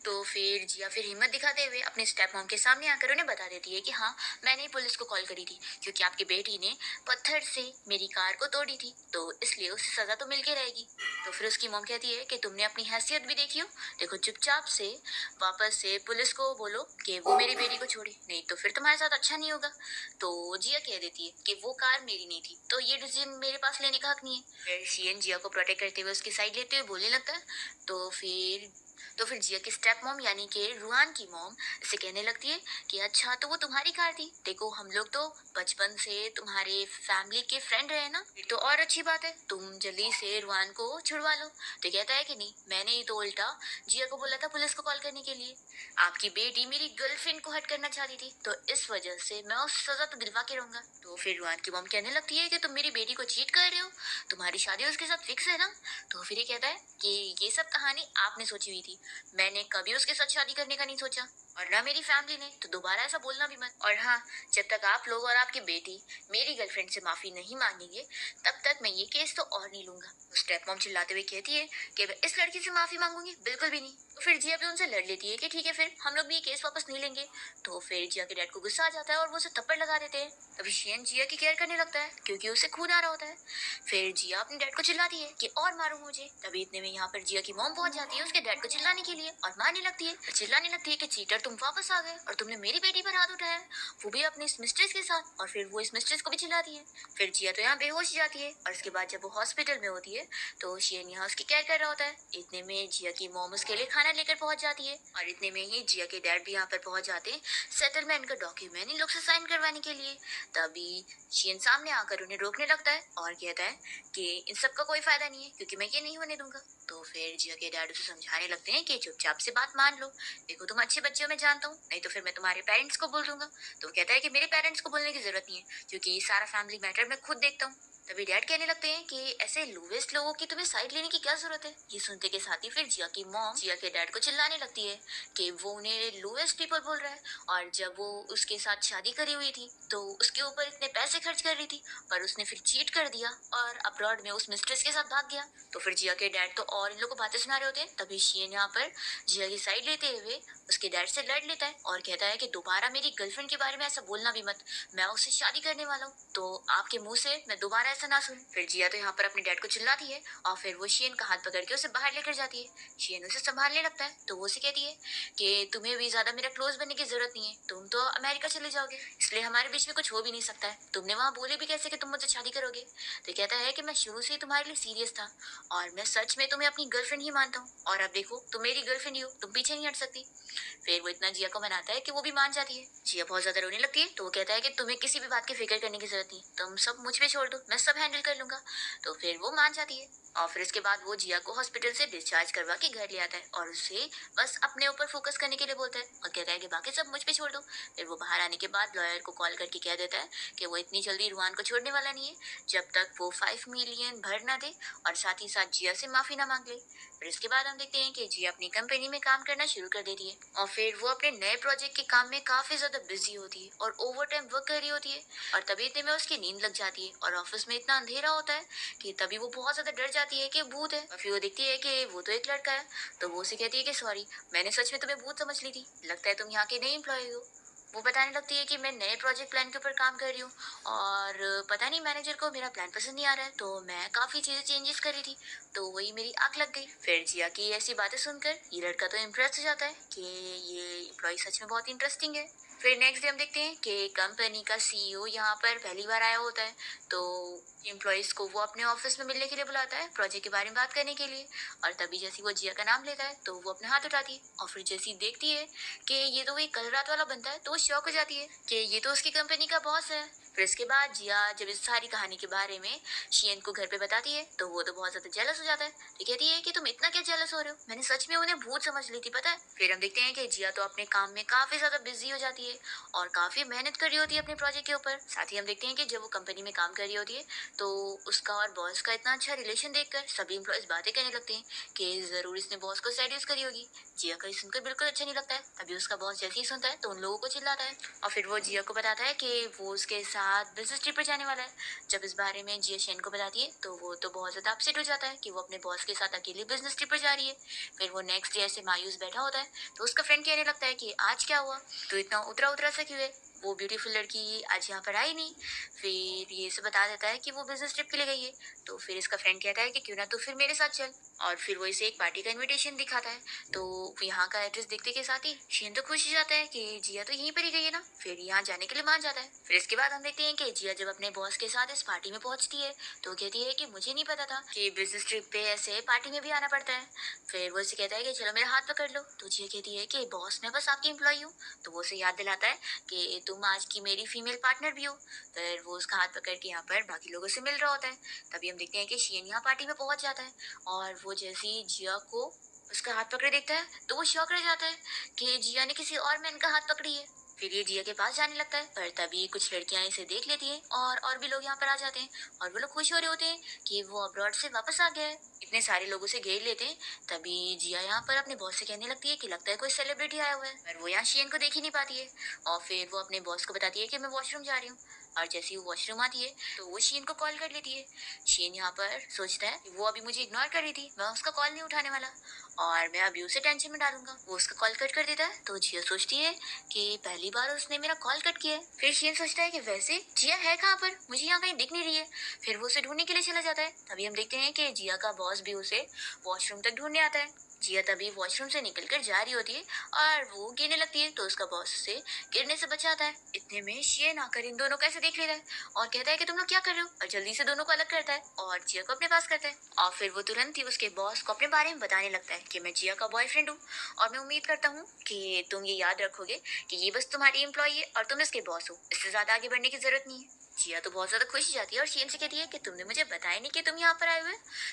तो फिर जिया फिर हिम्मत दिखाते हुए अपने स्टेप मॉम के सामने आकर उन्हें बता देती है कि हाँ, मैंने ही पुलिस को कॉल करी थी क्योंकि आपकी बेटी ने पत्थर से मेरी कार को तोड़ी थी, तो इसलिए उसे सजा तो मिल के रहेगी। तो फिर उसकी मॉम कहती है कि तुमने अपनी हैसियत भी देखी हो, देखो चुपचाप से वापस से पुलिस को बोलो कि वो मेरी बेटी को छोड़े, नहीं तो फिर तुम्हारे साथ अच्छा नहीं होगा। तो जिया कह देती है कि वो कार मेरी नहीं थी, तो ये डिसीजन मेरे पास लेने का हक नहीं है। फिर सीएन जिया को प्रोटेक्ट करते हुए उसकी साइड लेते हुए बोलने लगता है। तो फिर तो फिर जिया की स्टेप मॉम यानी कि रुहान की मॉम इसे कहने लगती है कि अच्छा तो वो तुम्हारी कार थी, देखो हम लोग तो बचपन से तुम्हारे फैमिली के फ्रेंड रहे ना, फिर तो और अच्छी बात है, तुम जल्दी से रुहान को छुड़वा लो। तो कहता है कि नहीं, मैंने ही तो उल्टा जिया को बोला था पुलिस को कॉल करने के लिए। आपकी बेटी मेरी गर्लफ्रेंड को हट करना चाहती थी, तो इस वजह से मैं उस सजा तो दिलवा के रहूंगा। तो फिर रुहान की मॉम कहने लगती है कि तुम मेरी बेटी को चीट कर रहे हो, तुम्हारी शादी उसके साथ फिक्स है ना। तो फिर ये कहता है कि ये सब कहानी आपने सोची हुई थी, मैंने कभी उसके साथ शादी करने का नहीं सोचा, और ना मेरी फैमिली ने, तो दोबारा ऐसा बोलना भी मत। और हाँ, जब तक आप लोग और आपकी बेटी मेरी गर्लफ्रेंड से माफी नहीं मांगेंगे, तब तक मैं ये केस तो और नहीं लूंगा। स्टेप मॉम चिल्लाते हुए कहती है कि मैं इस लड़की से माफी मांगूंगी, बिल्कुल भी नहीं। तो फिर जिया भी उनसे लड़ लेती है कि ठीक है, फिर हम लोग भी ये केस वापस नहीं लेंगे। तो फिर जिया के डैड को गुस्सा आ जाता है और वो उसे थप्पड़ लगा देते हैं। तभी शेन जिया की केयर करने लगता है क्योंकि उसे खून आ रहा होता है। फिर जिया अपने डैड को चिल्लाती है कि और मारो मुझे। तभी इतने में यहाँ पर जिया की मॉम पहुंच जाती है उसके डैड को चिल्लाने के लिए और मारने लगती है, चिल्लाने लगती है कि चीटर तुम वापस आ गए और तुमने मेरी बेटी पर हाथ उठाया, वो भी अपनी इस मिस्ट्रेस के साथ। और फिर वो इस मिस्ट्रेस को भी चिल्लाती है। फिर जिया तो यहाँ बेहोश हो जाती है और उसके बाद जब वो हॉस्पिटल में होती है तो शेन यहाँ उसकी केयर कर रहा होता है। इतने में जिया की मॉम उसके लिए खाना लेकर पहुंच जाती है और इतने में ही जिया के डैड भी यहाँ पर पहुंच जाते हैं सेटलमेंट का डॉक्यूमेंट इन लोग से साइन करवाने के लिए। तभी शेन सामने आकर उन्हें रोकने लगता है और कहता है कि इन सब का कोई फायदा नहीं है क्योंकि मैं ये नहीं होने दूंगा। तो फिर जिया के डैड उसे समझाने लगते हैं कि चुपचाप से बात मान लो, देखो तुम अच्छे बच्चे हो मैं जानता हूँ, नहीं तो फिर मैं तुम्हारे पेरेंट्स को बोल दूंगा। तो वो कहता है कि मेरे पेरेंट्स को बोलने की जरूरत नहीं है क्योंकि ये सारा फैमिली मैटर मैं खुद देखता हूँ। तभी डैड कहने लगते हैं कि ऐसे लोवेस्ट लोगों की तुम्हें साइड लेने की क्या जरूरत है। ये सुनते के साथ ही फिर जिया की मॉम जिया के डैड को चिल्लाने लगती है कि वो उन्हें लोवेस्ट पीपल बोल रहा है, और जब वो उसके साथ शादी करी हुई थी तो उसके ऊपर इतने पैसे खर्च कर रही थी, पर उसने फिर चीट कर दिया और अब्रॉड में उस मिस्ट्रेस के साथ भाग गया। तो फिर जिया के डैड तो और इन लोगों को बातें सुना रहे होते हैं। तभी शियन यहाँ पर जिया की साइड लेते हुए उसके डैड से लड़ लेता है और कहता है कि दोबारा मेरी गर्लफ्रेंड के बारे में ऐसा बोलना भी मत, मैं उससे शादी करने वाला हूँ, तो आपके मुंह से मैं दोबारा ऐसा ना सुन। फिर जिया तो यहाँ पर अपने डैड को चिल्लाती है और फिर वो शियन का हाथ पकड़ के उसे बाहर लेकर जाती है। शियन उसे संभालने लगता है तो वो उसे कहती है कि तुम्हें भी ज्यादा मेरा क्लोज बनने की जरूरत नहीं है, तुम तो अमेरिका चले जाओगे, इसलिए हमारे बीच में कुछ हो भी नहीं सकता है, तुमने वहाँ बोले भी कैसे कि तुम मुझसे शादी करोगे। तो कहता है कि मैं शुरू से ही तुम्हारे लिए सीरियस था और मैं सच में तुम्हें अपनी गर्लफ्रेंड ही मानता हूँ, और अब देखो तुम मेरी गर्लफ्रेंड ही हो, तुम पीछे नहीं हट सकती। फिर वो इतना जिया को मनाता है कि वो भी मान जाती है। जिया बहुत ज्यादा रोने लगती है तो वो कहता है कि तुम्हें किसी भी बात की फिक्र करने की जरूरत नहीं, तुम सब मुझ पे छोड़ दो, मैं सब हैंडल कर लूंगा। तो फिर वो मान जाती है और फिर इसके बाद वो जिया को हॉस्पिटल से डिस्चार्ज करवा के घर ले आता है और उसे बस अपने ऊपर फोकस करने के लिए बोलता है और कहता है कि बाकी सब मुझ पे छोड़ दो। फिर वो बाहर आने के बाद लॉयर को कॉल करके कह देता है कि वो इतनी जल्दी रुआन को छोड़ने वाला नहीं है जब तक वो 5 मिलियन भर ना दे और साथ ही साथ जिया से माफी ना मांग ले। फिर इसके बाद हम देखते हैं कि जिया अपनी कंपनी में काम करना शुरू कर देती है और फिर वो अपने नए प्रोजेक्ट के काम में काफी ज्यादा बिजी होती है और ओवर टाइम वर्क कर रही होती है। और तभी इतने में उसकी नींद लग जाती है और ऑफिस में इतना अंधेरा होता है कि तभी वो बहुत ज्यादा डर जाती है कि भूत है। और फिर वो देखती है कि वो तो एक लड़का है, तो वो उसे कहती है कि सॉरी, मैंने सच में तुम्हें भूत समझ ली थी, लगता है तुम यहाँ के नए एम्प्लॉय हो। वो बताने लगती है कि मैं नए प्रोजेक्ट प्लान के ऊपर काम कर रही हूँ और पता नहीं मैनेजर को मेरा प्लान पसंद नहीं आ रहा है, तो मैं काफी चीजें चेंजेस कर रही थी, तो वही मेरी आंख लग गई। फिर जिया की ऐसी बातें सुनकर ये लड़का तो इम्प्रेस हो जाता है कि ये एम्प्लॉय सच में बहुत इंटरेस्टिंग है। फिर नेक्स्ट डे हम देखते हैं कि कंपनी का सीईओ यहाँ पर पहली बार आया होता है, तो एम्प्लॉयज को वो अपने ऑफिस में मिलने के लिए बुलाता है प्रोजेक्ट के बारे में बात करने के लिए। और तभी जैसी वो जिया का नाम लेता है तो वो अपने हाथ उठाती है और फिर जैसी देखती है कि ये तो वही कल रात वाला बनता है, तो वो शॉक हो जाती है कि ये तो उसकी कंपनी का बॉस है। फिर इसके बाद जिया जब इस सारी कहानी के बारे में शियन को घर पे बताती है तो वो तो बहुत ज्यादा जेलस हो जाता है। तो कहती है कि तुम इतना क्या जेलस हो रहे हो, मैंने सच में उन्हें भूत समझ ली थी, पता है। फिर हम देखते हैं कि जिया तो अपने काम में काफी ज्यादा बिजी हो जाती है और काफी मेहनत कर रही होती है अपने प्रोजेक्ट के ऊपर। साथ ही हम देखते हैं कि जब वो कंपनी में काम कर रही होती है तो उसका और बॉस का इतना अच्छा रिलेशन देखकर सभी एम्प्लॉयज बातें कहने लगते हैं कि जरूर इसने बॉस को सेड्यूस करी होगी। जिया का ये सुनकर बिल्कुल अच्छा नहीं लगता है। तभी उसका बॉस जैसे ही सुनता है तो उन लोगों को चिल्लाता है और फिर वो जिया को बताता है कि वो उसके साथ बिजनेस ट्रिप पर जाने वाला है। जब इस बारे में जिया शेन को बताती है तो वो तो बहुत ज्यादा अपसेट हो जाता है कि वो अपने बॉस के साथ अकेले बिजनेस ट्रिप पर जा रही है। फिर वो नेक्स्ट डे ऐसे मायूस बैठा होता है तो उसका फ्रेंड कहने लगता है कि आज क्या हुआ, तू इतना उतरा उतरा सा क्यों है, वो ब्यूटीफुल लड़की आज यहाँ पर आई नहीं। फिर ये इसे बता देता है कि वो बिज़नेस ट्रिप के लिए गई है। तो फिर इसका फ्रेंड कहता है कि क्यों ना तू फिर मेरे साथ चल। और फिर वो इसे एक पार्टी का इनविटेशन दिखाता है। तो यहाँ का एड्रेस देखते के साथ ही शेन तो खुश हो जाता है कि जिया तो यहीं पर ही गई है ना। फिर यहाँ जाने के लिए मान जाता है। फिर इसके बाद हम देखते हैं कि जिया जब अपने बॉस के साथ इस पार्टी में पहुंचती है तो कहती है कि मुझे नहीं पता था कि बिज़नेस ट्रिप पे ऐसे पार्टी में भी आना पड़ता है। फिर वो उसे कहता है कि चलो मेरा हाथ पकड़ लो। तो जिया कहती है कि बॉस मैं बस आपकी एम्प्लॉई हूँ। तो वो उसे याद दिलाता है कि तुम आज की मेरी फीमेल पार्टनर भी हो। फिर वो उसका हाथ पकड़ के यहाँ पर बाकी लोगों से मिल रहा होता है। तभी हम देखते हैं कि शियन यहाँ पार्टी में पहुंच जाता है। और वो जैसे ही जिया को उसका हाथ पकड़े देखता है तो वो शॉक रह जाता है कि जिया ने किसी और मैन का हाथ पकड़ी है। फिर ये जिया के पास जाने लगता है, पर तभी कुछ लड़कियां इसे देख लेती हैं और भी लोग यहाँ पर आ जाते हैं। और वो लोग खुश हो रहे होते हैं कि वो अब्रॉड से वापस आ गया है। इतने सारे लोगों से घेर लेते हैं। तभी जिया यहाँ पर अपने बॉस से कहने लगती है कि लगता है कोई सेलिब्रिटी आया हुआ है, पर वो यहाँ शियन को देख ही नहीं पाती है। और फिर वो अपने बॉस को बताती है कि मैं वॉशरूम जा रही हूँ। और जैसे ही वो वॉशरूम आती है तो वो शीन को कॉल कर लेती है। शीन यहाँ पर सोचता है कि वो अभी मुझे इग्नोर कर रही थी, मैं उसका कॉल नहीं उठाने वाला और मैं अभी उसे टेंशन में डालूंगा। वो उसका कॉल कट कर देता है। तो जिया सोचती है कि पहली बार उसने मेरा कॉल कट किया है। फिर शीन सोचता है कि वैसे जिया है कहाँ पर, मुझे यहाँ कहीं दिख नहीं रही है। फिर वो उसे ढूंढने के लिए चला जाता है। तभी हम देखते हैं कि जिया का बॉस भी उसे वॉशरूम तक ढूंढने आता है। जिया तभी वॉशरूम से निकलकर जा रही होती है और वो गिरने लगती है। तो उसका बॉस उसे गिरने से बचाता है। इतने में शियन आकर इन दोनों को ऐसे देख लेता है और कहता है कि तुम लोग क्या कर रहे हो, और जल्दी से दोनों को अलग करता है और जिया को अपने पास करता है। और फिर वो तुरंत ही उसके बॉस को अपने बारे में बताने लगता है कि मैं जिया का बॉयफ्रेंड हूँ और मैं उम्मीद करता हूँ कि तुम ये याद रखोगे कि ये बस तुम्हारी एम्प्लॉई है और तुम इसके बॉस हो, इससे ज्यादा आगे बढ़ने की जरूरत नहीं है। जिया तो बहुत ज्यादा खुश हो जाती है और शियन से कहती है कि तुमने मुझे बताया नहीं कि तुम यहाँ पर आए हुए,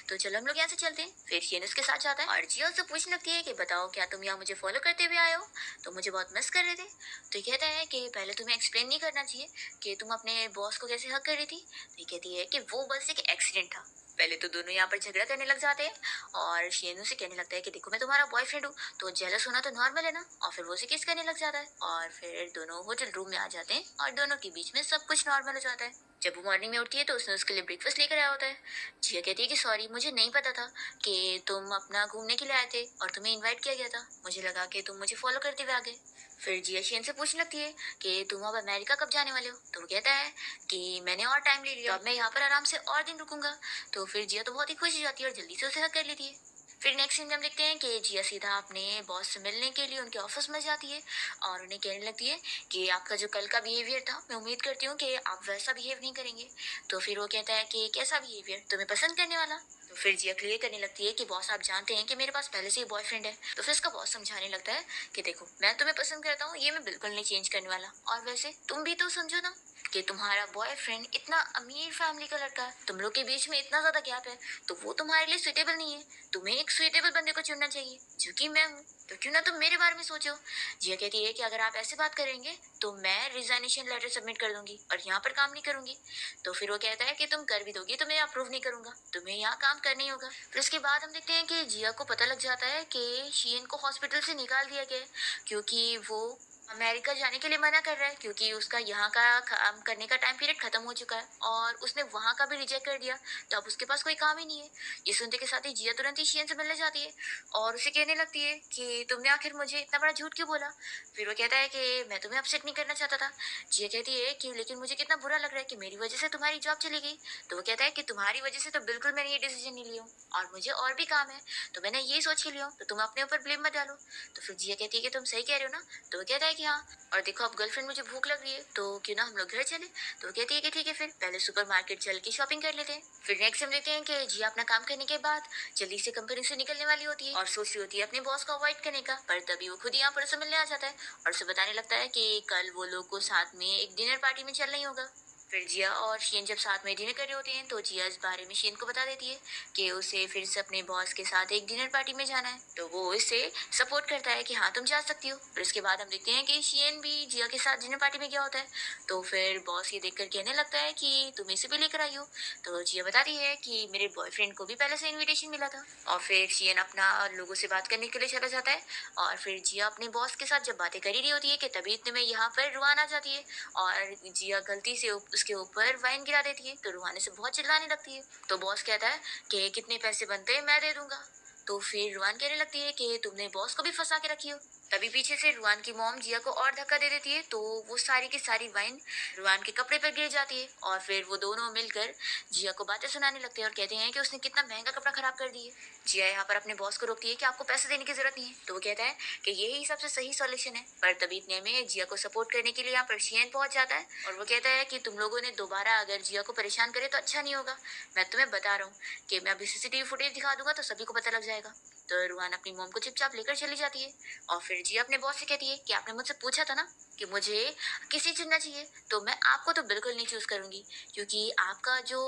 तो चलो हम लोग यहाँ से चलते हैं। फिर शियन उसके साथ जाता है और जिया उससे पूछने लगती है कि बताओ क्या तुम यहाँ मुझे फॉलो करते हुए आए हो, तो मुझे बहुत मिस कर रहे थे। तो ये कहता है कि पहले तुम्हें एक्सप्लेन नहीं करना चाहिए कि तुम अपने बॉस को कैसे हक कर रही थी। तो ये कहती है कि वो बस एक एक्सीडेंट था। पहले तो दोनों यहाँ पर झगड़ा करने लग जाते हैं और शियन से कहने लगता है कि देखो मैं तुम्हारा बॉयफ्रेंड हूँ तो जेलस होना तो नॉर्मल है ना। और फिर वो उसे किस करने लग जाता है और फिर दोनों होटल रूम में आ जाते हैं और दोनों के बीच में सब कुछ नॉर्मल हो जाता है। जब वो मॉर्निंग में उठती है तो उसने उसके लिए ब्रेकफास्ट लेकर आया होता है। जिया कहती है कि सॉरी मुझे नहीं पता था कि तुम अपना घूमने के लिए आए थे और तुम्हें इनवाइट किया गया था, मुझे लगा कि तुम मुझे फॉलो करते हुए आ गए। फिर जिया शेन से पूछने लगती है कि तुम अब अमेरिका कब जाने वाले हो। तो वो कहता है कि मैंने और टाइम ले लिया, तो अब मैं यहाँ पर आराम से और दिन रुकूंगा। तो फिर जिया तो बहुत ही खुश हो जाती है और जल्दी से उसे हक कर लेती है। फिर नेक्स्ट सीन में हम देखते हैं कि जिया सीधा अपने बॉस से मिलने के लिए उनके ऑफिस में जाती है और उन्हें कहने लगती है कि आपका जो कल का बिहेवियर था मैं उम्मीद करती हूँ कि आप वैसा बिहेव नहीं करेंगे। तो फिर वो कहता है कि कैसा बिहेवियर, तुम्हें पसंद करने वाला। तो फिर जिया क्लियर करने लगती है कि बॉस आप जानते हैं कि मेरे पास पहले से ही बॉयफ्रेंड है। तो फिर उसका बॉस समझाने लगता है कि देखो मैं तुम्हें पसंद करता हूँ, ये मैं बिल्कुल नहीं चेंज करने वाला, और वैसे तुम भी तो समझो ना कि तुम्हारा बॉयफ्रेंड इतना अमीर फैमिली का लड़का है, तुम लोग के बीच में इतना ज्यादा गैप है, तो वो तुम्हारे लिए सुइटेबल नहीं है। तुम्हें एक सुइटेबल बंदे को चुनना चाहिए जो कि मैं हूँ। तो क्यों ना तुम मेरे बारे में सोचो। जिया कहती है कि अगर आप ऐसे बात करेंगे तो मैं रिजाइनेशन लेटर सबमिट कर दूंगी और यहाँ पर काम नहीं करूंगी। तो फिर वो कहता है कि तुम कर भी दोगी तो मैं अप्रूव नहीं करूंगा, तुम्हें यहाँ काम करना ही होगा। फिर उसके बाद हम देखते हैं कि जिया को पता लग जाता है कि शियन को हॉस्पिटल से निकाल दिया गया है क्योंकि वो अमेरिका जाने के लिए मना कर रहा है क्योंकि उसका यहाँ का काम करने का टाइम पीरियड खत्म हो चुका है और उसने वहाँ का भी रिजेक्ट कर दिया, तो अब उसके पास कोई काम ही नहीं है। ये सुनते के साथ ही जिया तुरंत ही शियन से मिलने जाती है और उसे कहने लगती है कि तुमने आखिर मुझे इतना बड़ा झूठ क्यों बोला। फिर वो कहता है कि मैं तुम्हें अपसेट नहीं करना चाहता था। जिया कहती है कि लेकिन मुझे कितना बुरा लग रहा है कि मेरी वजह से तुम्हारी जॉब चली गई। तो वो कहता है कि तुम्हारी वजह से तो बिल्कुल मैंने ये डिसीजन नहीं लिया और मुझे और भी काम है, तो मैंने ये सोच के लिया, तो तुम अपने ऊपर ब्लेम मत डालो। तो फिर जिया कहती है कि तुम सही कह रहे हो ना। तो वो कहता है कि हाँ, और देखो अब गर्लफ्रेंड मुझे भूख लग रही है तो क्यों ना हम लोग घर चले। तो वो कहती है कि ठीक है फिर पहले सुपरमार्केट चल के शॉपिंग कर लेते हैं। फिर नेक्स्ट हम देखते हैं कि जिया अपना काम करने के बाद जल्दी से कंपनी से निकलने वाली होती है और सोच रही होती है अपने बॉस को अवॉइड करने का, पर तभी वो खुद यहाँ पर उसे मिलने आ जाता है और उसे बताने लगता है कि कल वो लोग को साथ में एक डिनर पार्टी में चलना ही होगा। फिर जिया और शियन जब साथ में डिनर कर रहे होते हैं तो जिया इस बारे में शियन को बता देती है कि उसे फिर से अपने बॉस के साथ एक डिनर पार्टी में जाना है। तो वो इससे सपोर्ट करता है कि हाँ तुम जा सकती हो। फिर उसके बाद हम देखते हैं कि शियन भी जिया के साथ डिनर पार्टी में गया होता है। तो फिर बॉस ये देखकर कहने लगता है कि तुम इसे भी लेकर आई हो। तो जिया बताती है कि मेरे बॉयफ्रेंड को भी पहले से इन्विटेशन मिला था। और फिर शियन अपना लोगों से बात करने के लिए चला जाता है और फिर जिया अपने बॉस के साथ जब बातें कर ही रही होती है कि तभी इतने में यहाँ पर रुआन आ जाती है और जिया गलती से उसके ऊपर वाइन गिरा देती है। तो रुहाने से बहुत चिल्लाने लगती है। तो बॉस कहता है कि कितने पैसे बनते हैं मैं दे दूंगा। तो फिर रुआन कहने लगती है कि तुमने बॉस को भी फंसा के रखी हो। तभी पीछे से रुआन की मॉम जिया को और धक्का दे देती है, तो वो सारी की सारी वाइन रुआन के कपड़े पर गिर जाती है और फिर वो दोनों मिलकर जिया को बातें सुनाने लगते हैं और कहते हैं कि उसने कितना महंगा कपड़ा खराब कर दिया। जिया यहाँ पर अपने बॉस को रोकती है कि आपको पैसे देने की जरूरत नहीं है, तो वो कहता है कि यही सबसे सही सॉल्यूशन है। पर तभी इतने में जिया को सपोर्ट करने के लिए यहाँ पर शियन पहुंच जाता है और वो कहता है कि तुम लोगों ने दोबारा अगर जिया को परेशान करे तो अच्छा नहीं होगा। मैं तुम्हें बता रहा हूँ कि मैं अभी सीसीटीवी फुटेज दिखा दूंगा तो सभी को पता लग जाएगा। तो रुआन अपनी मोम को चुपचाप लेकर चली जाती है और फिर जिया अपने बॉस से कहती है कि आपने मुझसे पूछा था ना कि मुझे किसी चुनना चाहिए, तो मैं आपको तो बिल्कुल नहीं चूज करूंगी, क्योंकि आपका जो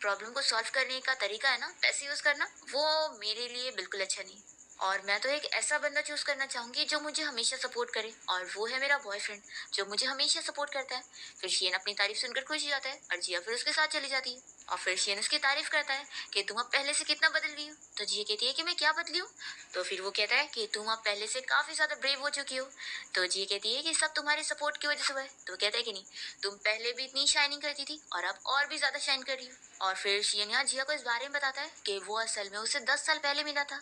प्रॉब्लम को सॉल्व करने का तरीका है ना पैसे यूज करना, वो मेरे लिए बिल्कुल अच्छा नहीं। और मैं तो एक ऐसा बंदा चूज करना चाहूंगी जो मुझे हमेशा सपोर्ट करे, और वो है मेरा बॉयफ्रेंड जो मुझे हमेशा सपोर्ट करता है। फिर शियन अपनी तारीफ सुनकर खुश हो जाता है और जिया फिर उसके साथ चली जाती है और फिर शियन उसकी तारीफ करता है कि तुम अब पहले से कितना बदल गई हो। तो जिया कहती है कि मैं क्या बदली हूँ। तो फिर वो कहता है कि तुम अब पहले से काफी ज्यादा ब्रेव हो चुकी हो। तो जिया कहती है कि सब तुम्हारे सपोर्ट की वजह से हुआ है। तो वो कहता है कि नहीं, तुम पहले भी इतनी शाइनिंग करती थी और अब और भी ज्यादा शाइन कर रही हो। और फिर शियन यहाँ जिया को इस बारे में बताता है कि वो असल में उसे 10 साल पहले मिला था,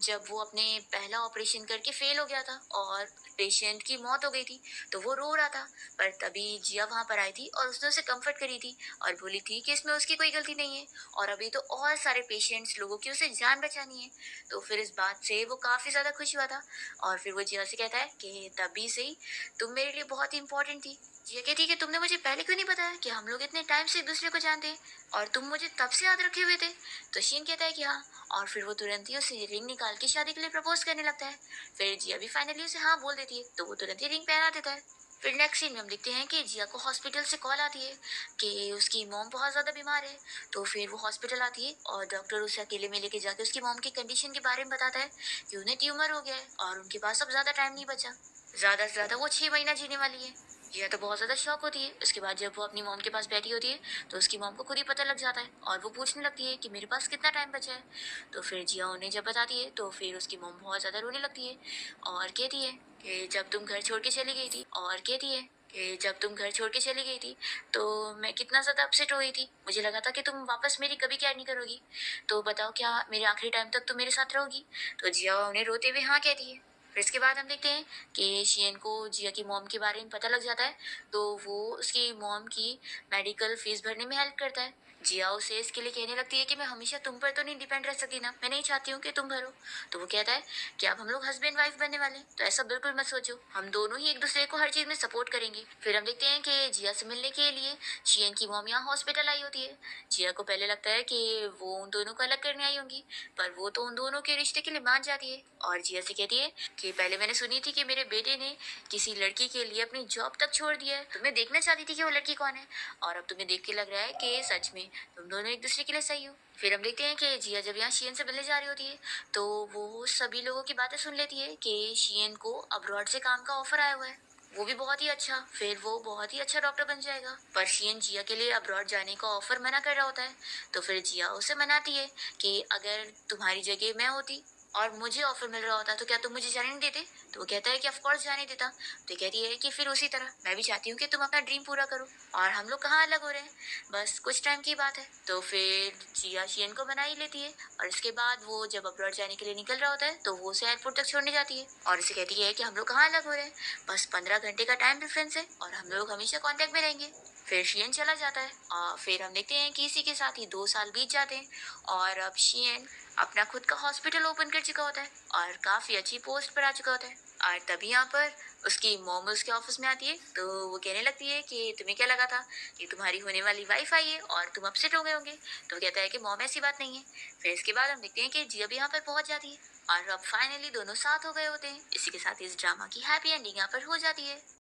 जब वो अपने पहला ऑपरेशन करके फेल हो गया था और पेशेंट की मौत हो गई थी। तो वो रो रहा था, पर तभी जिया वहां पर आई थी और उसने उसे कंफर्ट करी थी और बोली थी कि इसमें उसकी कोई गलती नहीं है और अभी तो और सारे पेशेंट्स लोगों की उसे जान बचानी है। तो फिर इस बात से वो काफी ज्यादा खुश हुआ था और फिर वो जिया से कहता है कि तभी से ही तुम मेरे लिए बहुत ही इंपॉर्टेंट थी। जिया कहती है कि तुमने मुझे पहले क्यों नहीं बताया कि हम लोग इतने टाइम से एक दूसरे को जानते हैं और तुम मुझे तब से याद रखे हुए थे। तो शीन कहता है कि हाँ, और फिर वो तुरंत ही उसे रिंग निकाल के शादी के लिए प्रपोज करने लगता है। फिर जिया भी फाइनली उसे हाँ बोल देती है, तो वो तुरंत ही रिंग पहना देता है। फिर नेक्स्ट सीन में हम देखते हैं कि जिया को हॉस्पिटल से कॉल आती है कि उसकी मॉम बहुत ज़्यादा बीमार है। तो फिर वो हॉस्पिटल आती है और डॉक्टर उसे अकेले में लेके जाके उसकी मॉम की कंडीशन के बारे में बताता है कि उन्हें ट्यूमर हो गया है और उनके पास अब ज़्यादा टाइम नहीं बचा। ज़्यादा से ज़्यादा वो 6 महीना जीने वाली है। जिया तो बहुत ज़्यादा शॉक होती है। उसके बाद जब वो अपनी मॉम के पास बैठी होती है तो उसकी मॉम को खुद ही पता लग जाता है और वो पूछने लगती है कि मेरे पास कितना टाइम बचा है। तो फिर जिया उन्हें जब बताती है तो फिर उसकी मॉम बहुत ज़्यादा रोने लगती है और कहती है कि जब तुम घर छोड़ के चली गई थी, और कहती है कि जब तुम घर छोड़ के चली गई थी तो मैं कितना ज़्यादा अपसेट हो गई थी। मुझे लगा था कि तुम वापस मेरी कभी केयर नहीं करोगी, तो बताओ क्या मेरे आखिरी टाइम तक तुम मेरे साथ रहोगी। तो जिया उन्हें रोते हुए हाँ कहती है। फिर इसके बाद हम देखते हैं कि शियन को जिया की मॉम के बारे में पता लग जाता है, तो वो उसकी मॉम की मेडिकल फीस भरने में हेल्प करता है। जिया उसे इसके लिए कहने लगती है कि मैं हमेशा तुम पर तो नहीं डिपेंड रह सकती ना, मैं नहीं चाहती हूँ कि तुम भरो। तो वो कहता है कि अब हम लोग हस्बैंड वाइफ बनने वाले हैं, तो ऐसा बिल्कुल मत सोचो, हम दोनों ही एक दूसरे को हर चीज में सपोर्ट करेंगे। फिर हम देखते हैं कि जिया से मिलने के लिए शियन की मॉम यहाँ हॉस्पिटल आई होती है। जिया को पहले लगता है कि वो उन दोनों को अलग करने आई होंगी, पर वो तो उन दोनों के रिश्ते के लिए मान जाती है और जिया से कहती है कि पहले मैंने सुनी थी कि मेरे बेटे ने किसी लड़की के लिए अपनी जॉब तक छोड़ दिया है, तो मैं देखना चाहती थी कि वो लड़की कौन है, और अब तुम्हें देख के लग रहा है कि सच में तुम दोनों एक दूसरे के लिए सही हो। फिर हम देखते हैं कि जिया जब यहाँ शियन से मिलने जा रही होती है तो वो सभी लोगों की बातें सुन लेती है कि शियन को अब्रॉड से काम का ऑफर आया हुआ है, वो भी बहुत ही अच्छा, फिर वो बहुत ही अच्छा डॉक्टर बन जाएगा। पर शियन जिया के लिए अब्रॉड जाने का ऑफर मना कर रहा होता है। तो फिर जिया उसे मनाती है कि अगर तुम्हारी जगह मैं होती और मुझे ऑफर मिल रहा होता तो क्या तुम मुझे जाने नहीं देते। तो वो कहता है कि ऑफ कोर्स जाने देता। तो कहती है कि फिर उसी तरह मैं भी चाहती हूँ कि तुम अपना ड्रीम पूरा करो, और हम लोग कहाँ अलग हो रहे हैं, बस कुछ टाइम की बात है। तो फिर जिया शियन को मना ही लेती है और इसके बाद वो जब अब्रॉड जाने के लिए निकल रहा होता है तो वो उसे एयरपोर्ट तक छोड़ने जाती है और उसे कहती है कि हम लोग कहाँ अलग हो रहे हैं, बस 15 घंटे का टाइम डिफरेंस है और हम लोग हमेशा कांटेक्ट में रहेंगे। फिर शियन चला जाता है और फिर हम देखते हैं कि इसी के साथ ही 2 साल बीत जाते हैं और अब शियन अपना खुद का हॉस्पिटल ओपन कर चुका होता है और काफी अच्छी पोस्ट पर आ चुका होता है। और तभी यहाँ पर उसकी मॉम उसके ऑफिस में आती है, तो वो कहने लगती है कि तुम्हें क्या लगा था कि तुम्हारी होने वाली वाइफ आई है और तुम अपसेट हो गए होंगे। तो वो कहता है कि मॉम ऐसी बात नहीं है। फिर इसके बाद हम देखते हैं कि जिया भी यहाँ पर पहुंच जाती है और अब फाइनली दोनों साथ हो गए होते हैं। इसी के साथ इस ड्रामा की हैप्पी एंडिंग यहाँ पर हो जाती है।